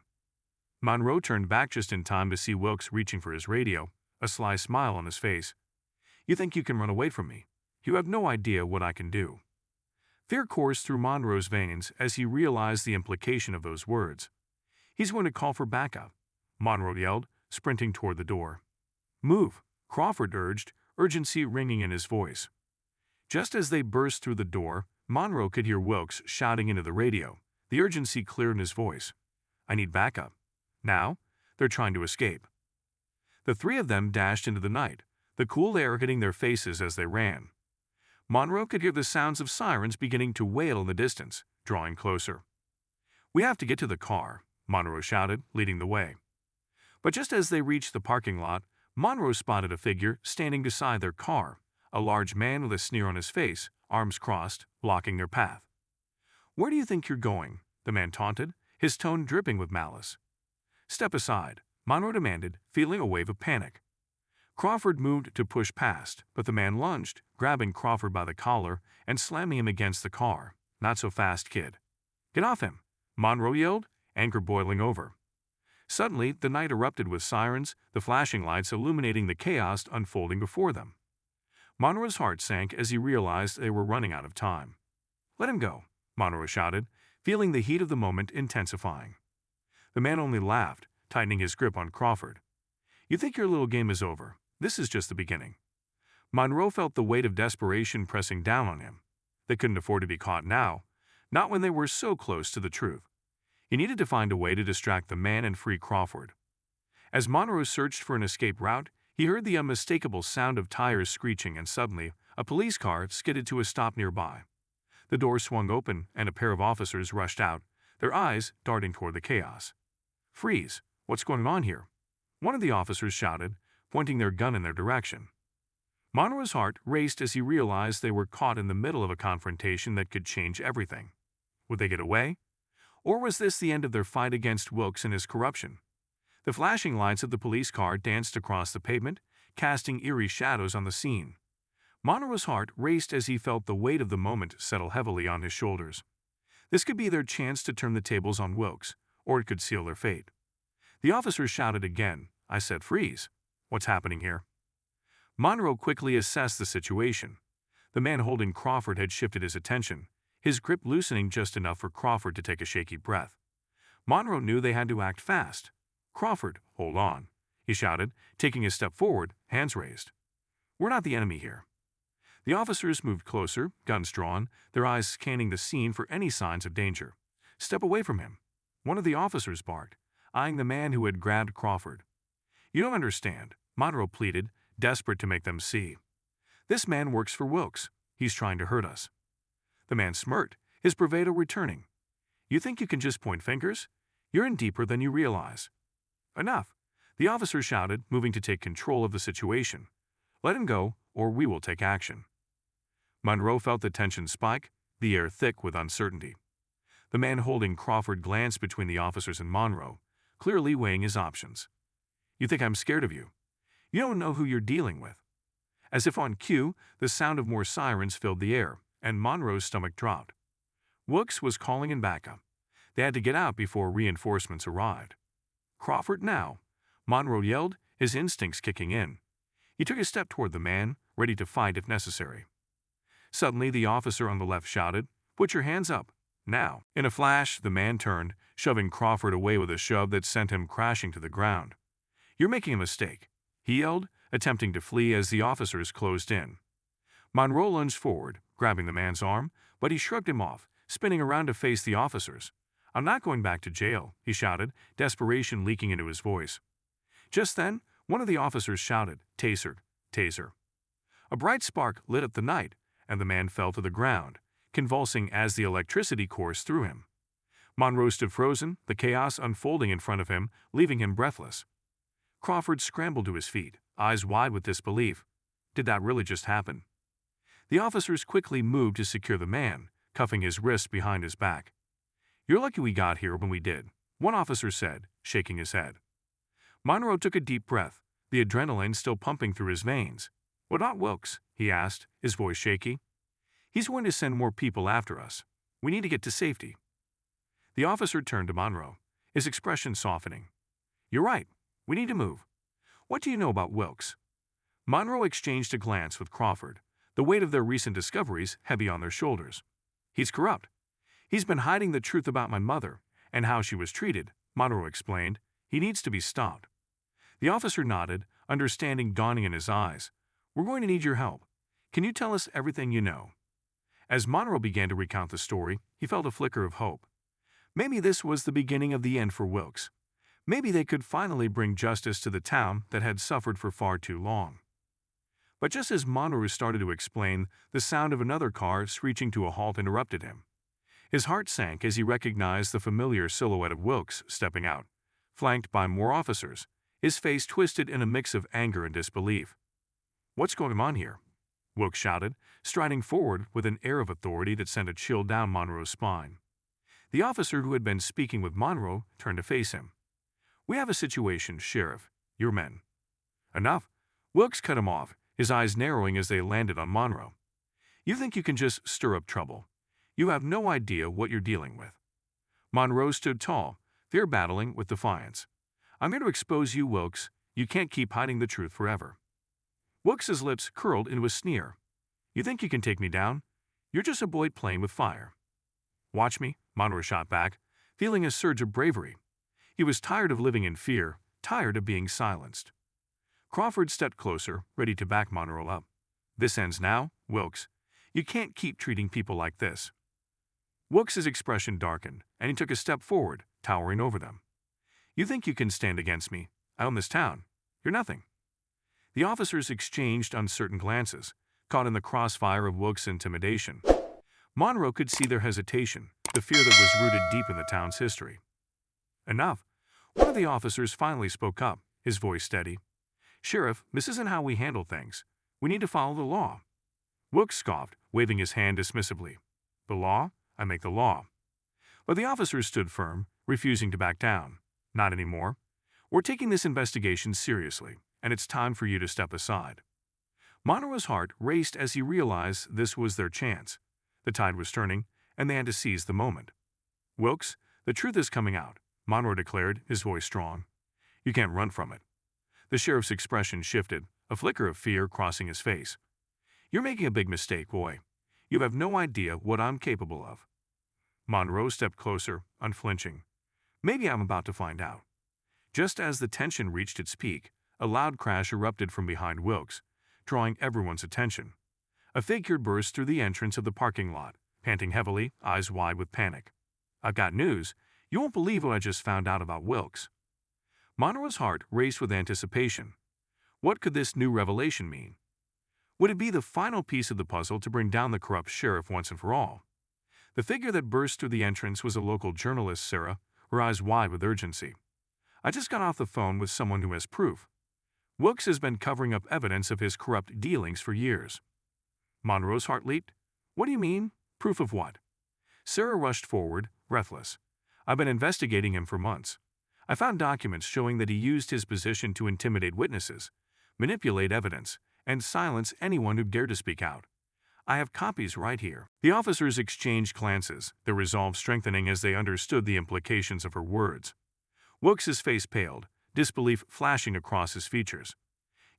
Monroe turned back just in time to see Wilkes reaching for his radio, a sly smile on his face. You think you can run away from me? You have no idea what I can do." Fear coursed through Monroe's veins as he realized the implication of those words. "He's going to call for backup," Monroe yelled, sprinting toward the door. "Move," Crawford urged, urgency ringing in his voice. Just as they burst through the door, Monroe could hear Wilkes shouting into the radio, the urgency clear in his voice. "I need backup. Now? They're trying to escape." The three of them dashed into the night, the cool air hitting their faces as they ran. Monroe could hear the sounds of sirens beginning to wail in the distance, drawing closer. "We have to get to the car," Monroe shouted, leading the way. But just as they reached the parking lot, Monroe spotted a figure standing beside their car, a large man with a sneer on his face, arms crossed, blocking their path. "Where do you think you're going?" the man taunted, his tone dripping with malice. "Step aside," Monroe demanded, feeling a wave of panic. Crawford moved to push past, but the man lunged, grabbing Crawford by the collar and slamming him against the car. "Not so fast, kid." "Get off him!" Monroe yelled, anger boiling over. Suddenly, the night erupted with sirens, the flashing lights illuminating the chaos unfolding before them. Monroe's heart sank as he realized they were running out of time. "Let him go," Monroe shouted, feeling the heat of the moment intensifying. The man only laughed, tightening his grip on Crawford. "You think your little game is over? This is just the beginning." Monroe felt the weight of desperation pressing down on him. They couldn't afford to be caught now, not when they were so close to the truth. He needed to find a way to distract the man and free Crawford. As Monroe searched for an escape route, he heard the unmistakable sound of tires screeching, and suddenly, a police car skidded to a stop nearby. The door swung open and a pair of officers rushed out, their eyes darting toward the chaos. "Freeze! What's going on here?" one of the officers shouted, pointing their gun in their direction. Monroe's heart raced as he realized they were caught in the middle of a confrontation that could change everything. Would they get away? Or was this the end of their fight against Wilkes and his corruption? The flashing lights of the police car danced across the pavement, casting eerie shadows on the scene. Monroe's heart raced as he felt the weight of the moment settle heavily on his shoulders. This could be their chance to turn the tables on Wilkes, or it could seal their fate. The officer shouted again, "I said freeze. What's happening here?" Monroe quickly assessed the situation. The man holding Crawford had shifted his attention, his grip loosening just enough for Crawford to take a shaky breath. Monroe knew they had to act fast. "Crawford, hold on," he shouted, taking a step forward, hands raised. "We're not the enemy here." The officers moved closer, guns drawn, their eyes scanning the scene for any signs of danger. "Step away from him," one of the officers barked, eyeing the man who had grabbed Crawford. "You don't understand," Monroe pleaded, desperate to make them see. "This man works for Wilkes. He's trying to hurt us." The man smirked, his bravado returning. "You think you can just point fingers? You're in deeper than you realize." "Enough," the officer shouted, moving to take control of the situation. "Let him go, or we will take action." Monroe felt the tension spike, the air thick with uncertainty. The man holding Crawford glanced between the officers and Monroe, clearly weighing his options. "You think I'm scared of you? You don't know who you're dealing with." As if on cue, the sound of more sirens filled the air, and Monroe's stomach dropped. Wilkes was calling in backup. They had to get out before reinforcements arrived. "Crawford now," Monroe yelled, his instincts kicking in. He took a step toward the man, ready to fight if necessary. Suddenly, the officer on the left shouted, "Put your hands up, now." In a flash, the man turned, shoving Crawford away with a shove that sent him crashing to the ground. "You're making a mistake," he yelled, attempting to flee as the officers closed in. Monroe lunged forward, grabbing the man's arm, but he shrugged him off, spinning around to face the officers. "I'm not going back to jail," he shouted, desperation leaking into his voice. Just then, one of the officers shouted, "Taser, taser." A bright spark lit up the night, and the man fell to the ground, convulsing as the electricity coursed through him. Monroe stood frozen, the chaos unfolding in front of him, leaving him breathless. Crawford scrambled to his feet, eyes wide with disbelief. Did that really just happen? The officers quickly moved to secure the man, cuffing his wrists behind his back. "You're lucky we got here when we did," one officer said, shaking his head. Monroe took a deep breath, the adrenaline still pumping through his veins. "What about Wilkes?" he asked, his voice shaky. "He's going to send more people after us. We need to get to safety." The officer turned to Monroe, his expression softening. "You're right. We need to move. What do you know about Wilkes?" Monroe exchanged a glance with Crawford, the weight of their recent discoveries heavy on their shoulders. He's corrupt. He's been hiding the truth about my mother and how she was treated, Monroe explained. He needs to be stopped. The officer nodded, understanding dawning in his eyes. We're going to need your help. Can you tell us everything you know? As Monroe began to recount the story, he felt a flicker of hope. Maybe this was the beginning of the end for Wilkes. Maybe they could finally bring justice to the town that had suffered for far too long. But just as Monroe started to explain, the sound of another car screeching to a halt interrupted him. His heart sank as he recognized the familiar silhouette of Wilkes stepping out, flanked by more officers, his face twisted in a mix of anger and disbelief. "What's going on here?" Wilkes shouted, striding forward with an air of authority that sent a chill down Monroe's spine. The officer who had been speaking with Monroe turned to face him. "We have a situation, Sheriff. Your men." "Enough." Wilkes cut him off, his eyes narrowing as they landed on Monroe. "You think you can just stir up trouble. You have no idea what you're dealing with." Monroe stood tall, fear battling with defiance. "I'm here to expose you, Wilkes. You can't keep hiding the truth forever." Wilkes's lips curled into a sneer. "You think you can take me down? You're just a boy playing with fire." "Watch me," Monroe shot back, feeling a surge of bravery. He was tired of living in fear, tired of being silenced. Crawford stepped closer, ready to back Monroe up. "This ends now, Wilkes. You can't keep treating people like this." Wilkes's expression darkened, and he took a step forward, towering over them. "You think you can stand against me? I own this town. You're nothing." The officers exchanged uncertain glances, caught in the crossfire of Wilkes' intimidation. Monroe could see their hesitation, the fear that was rooted deep in the town's history. "Enough." One of the officers finally spoke up, his voice steady. "Sheriff, this isn't how we handle things. We need to follow the law." Wilkes scoffed, waving his hand dismissively. "The law? I make the law." But the officers stood firm, refusing to back down. "Not anymore. We're taking this investigation seriously, and it's time for you to step aside." Monroe's heart raced as he realized this was their chance. The tide was turning, and they had to seize the moment. "Wilkes, the truth is coming out," Monroe declared, his voice strong. "You can't run from it." The sheriff's expression shifted, a flicker of fear crossing his face. "You're making a big mistake, boy. You have no idea what I'm capable of." Monroe stepped closer, unflinching. "Maybe I'm about to find out." Just as the tension reached its peak, a loud crash erupted from behind Wilkes, drawing everyone's attention. A figure burst through the entrance of the parking lot, panting heavily, eyes wide with panic. "I've got news. You won't believe what I just found out about Wilkes." Monroe's heart raced with anticipation. What could this new revelation mean? Would it be the final piece of the puzzle to bring down the corrupt sheriff once and for all? The figure that burst through the entrance was a local journalist, Sarah, her eyes wide with urgency. "I just got off the phone with someone who has proof. Wilkes has been covering up evidence of his corrupt dealings for years." Monroe's heart leaped. "What do you mean? Proof of what?" Sarah rushed forward, breathless. "I've been investigating him for months. I found documents showing that he used his position to intimidate witnesses, manipulate evidence, and silence anyone who dared to speak out. I have copies right here." The officers exchanged glances, their resolve strengthening as they understood the implications of her words. Wilkes's face paled, disbelief flashing across his features.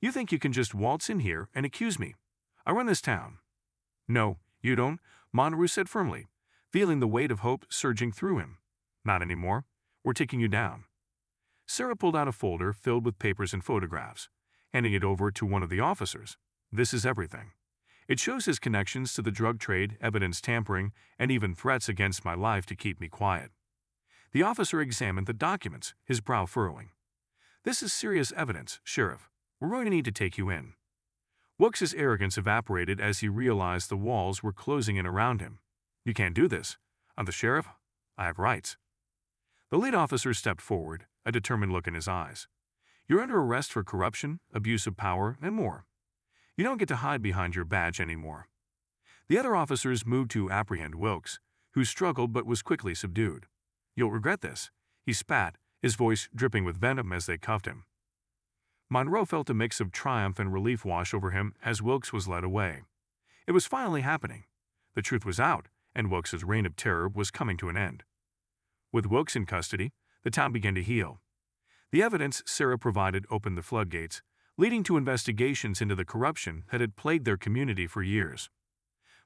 "You think you can just waltz in here and accuse me? I run this town." "No, you don't," Monroe said firmly, feeling the weight of hope surging through him. "Not anymore. We're taking you down." Sarah pulled out a folder filled with papers and photographs, handing it over to one of the officers. "This is everything. It shows his connections to the drug trade, evidence tampering, and even threats against my life to keep me quiet." The officer examined the documents, his brow furrowing. "This is serious evidence, Sheriff. We're going to need to take you in." Wilkes's arrogance evaporated as he realized the walls were closing in around him. "You can't do this. I'm the sheriff. I have rights." The lead officer stepped forward, a determined look in his eyes. "You're under arrest for corruption, abuse of power, and more. You don't get to hide behind your badge anymore." The other officers moved to apprehend Wilkes, who struggled but was quickly subdued. "You'll regret this," he spat, his voice dripping with venom as they cuffed him. Monroe felt a mix of triumph and relief wash over him as Wilkes was led away. It was finally happening. The truth was out, and Wilkes's reign of terror was coming to an end. With Wilkes in custody, the town began to heal. The evidence Sarah provided opened the floodgates, leading to investigations into the corruption that had plagued their community for years.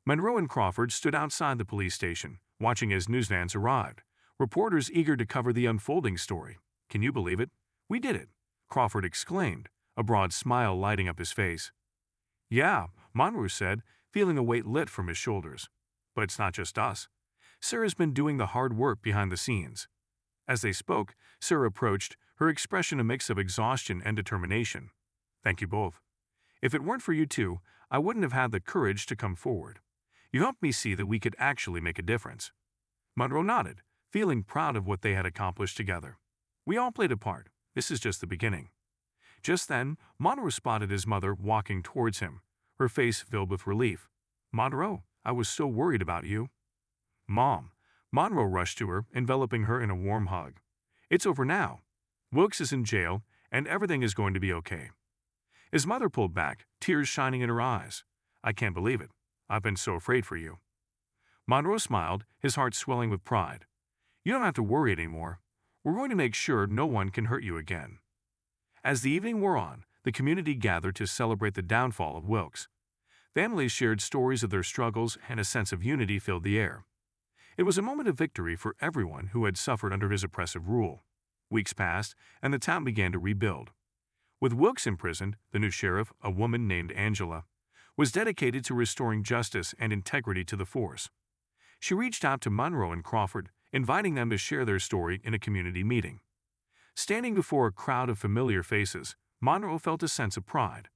Monroe and Crawford stood outside the police station, watching as news vans arrived, reporters eager to cover the unfolding story. "Can you believe it? We did it," Crawford exclaimed, a broad smile lighting up his face. "Yeah," Monroe said, feeling a weight lift from his shoulders. "But it's not just us. Sarah's been doing the hard work behind the scenes." As they spoke, Sarah approached, her expression a mix of exhaustion and determination. "Thank you both. If it weren't for you two, I wouldn't have had the courage to come forward. You helped me see that we could actually make a difference." Monroe nodded, feeling proud of what they had accomplished together. "We all played a part. This is just the beginning." Just then, Monroe spotted his mother walking towards him, her face filled with relief. "Monroe, I was so worried about you." "Mom." Monroe rushed to her, enveloping her in a warm hug. "It's over now. Wilkes is in jail, and everything is going to be okay." His mother pulled back, tears shining in her eyes. "I can't believe it. I've been so afraid for you." Monroe smiled, his heart swelling with pride. "You don't have to worry anymore. We're going to make sure no one can hurt you again." As the evening wore on, the community gathered to celebrate the downfall of Wilkes. Families shared stories of their struggles, and a sense of unity filled the air. It was a moment of victory for everyone who had suffered under his oppressive rule. Weeks passed, and the town began to rebuild. With Wilkes imprisoned, the new sheriff, a woman named Angela, was dedicated to restoring justice and integrity to the force. She reached out to Monroe and Crawford, inviting them to share their story in a community meeting. Standing before a crowd of familiar faces, Monroe felt a sense of pride.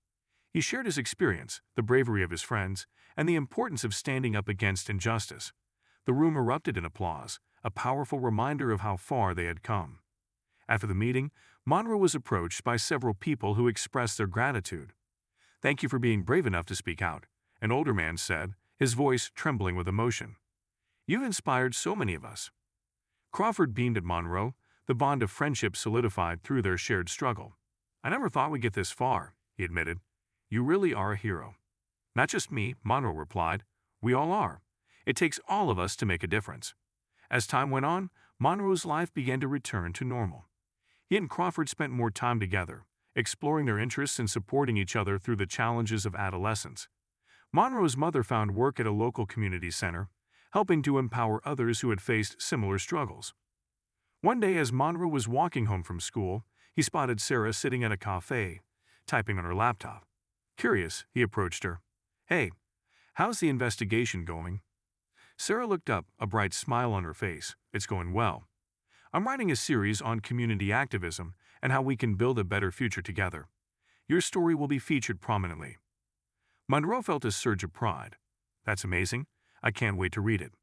He shared his experience, the bravery of his friends, and the importance of standing up against injustice. The room erupted in applause, a powerful reminder of how far they had come. After the meeting, Monroe was approached by several people who expressed their gratitude. "Thank you for being brave enough to speak out," an older man said, his voice trembling with emotion. "You've inspired so many of us." Crawford beamed at Monroe, the bond of friendship solidified through their shared struggle. "I never thought we'd get this far," he admitted. "You really are a hero." "Not just me," Monroe replied. "We all are. It takes all of us to make a difference." As time went on, Monroe's life began to return to normal. He and Crawford spent more time together, exploring their interests and supporting each other through the challenges of adolescence. Monroe's mother found work at a local community center, helping to empower others who had faced similar struggles. One day, as Monroe was walking home from school, he spotted Sarah sitting at a cafe, typing on her laptop. Curious, he approached her. "Hey, how's the investigation going?" Sarah looked up, a bright smile on her face. "It's going well. I'm writing a series on community activism and how we can build a better future together. Your story will be featured prominently." Monroe felt a surge of pride. "That's amazing. I can't wait to read it."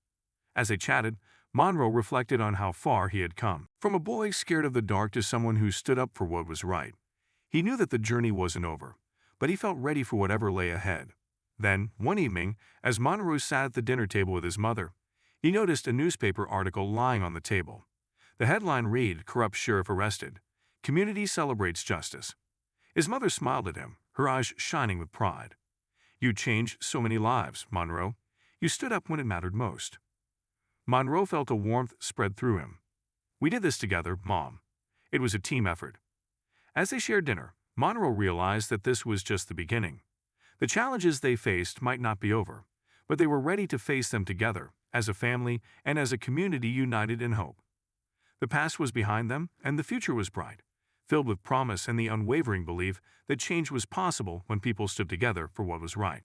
As they chatted, Monroe reflected on how far he had come. From a boy scared of the dark to someone who stood up for what was right. He knew that the journey wasn't over, but he felt ready for whatever lay ahead. Then, one evening, as Monroe sat at the dinner table with his mother, he noticed a newspaper article lying on the table. The headline read, "Corrupt Sheriff Arrested. Community Celebrates Justice." His mother smiled at him, her eyes shining with pride. "You changed so many lives, Monroe. You stood up when it mattered most." Monroe felt a warmth spread through him. "We did this together, Mom. It was a team effort." As they shared dinner, Monroe realized that this was just the beginning. The challenges they faced might not be over, but they were ready to face them together, as a family and as a community united in hope. The past was behind them, and the future was bright, filled with promise and the unwavering belief that change was possible when people stood together for what was right.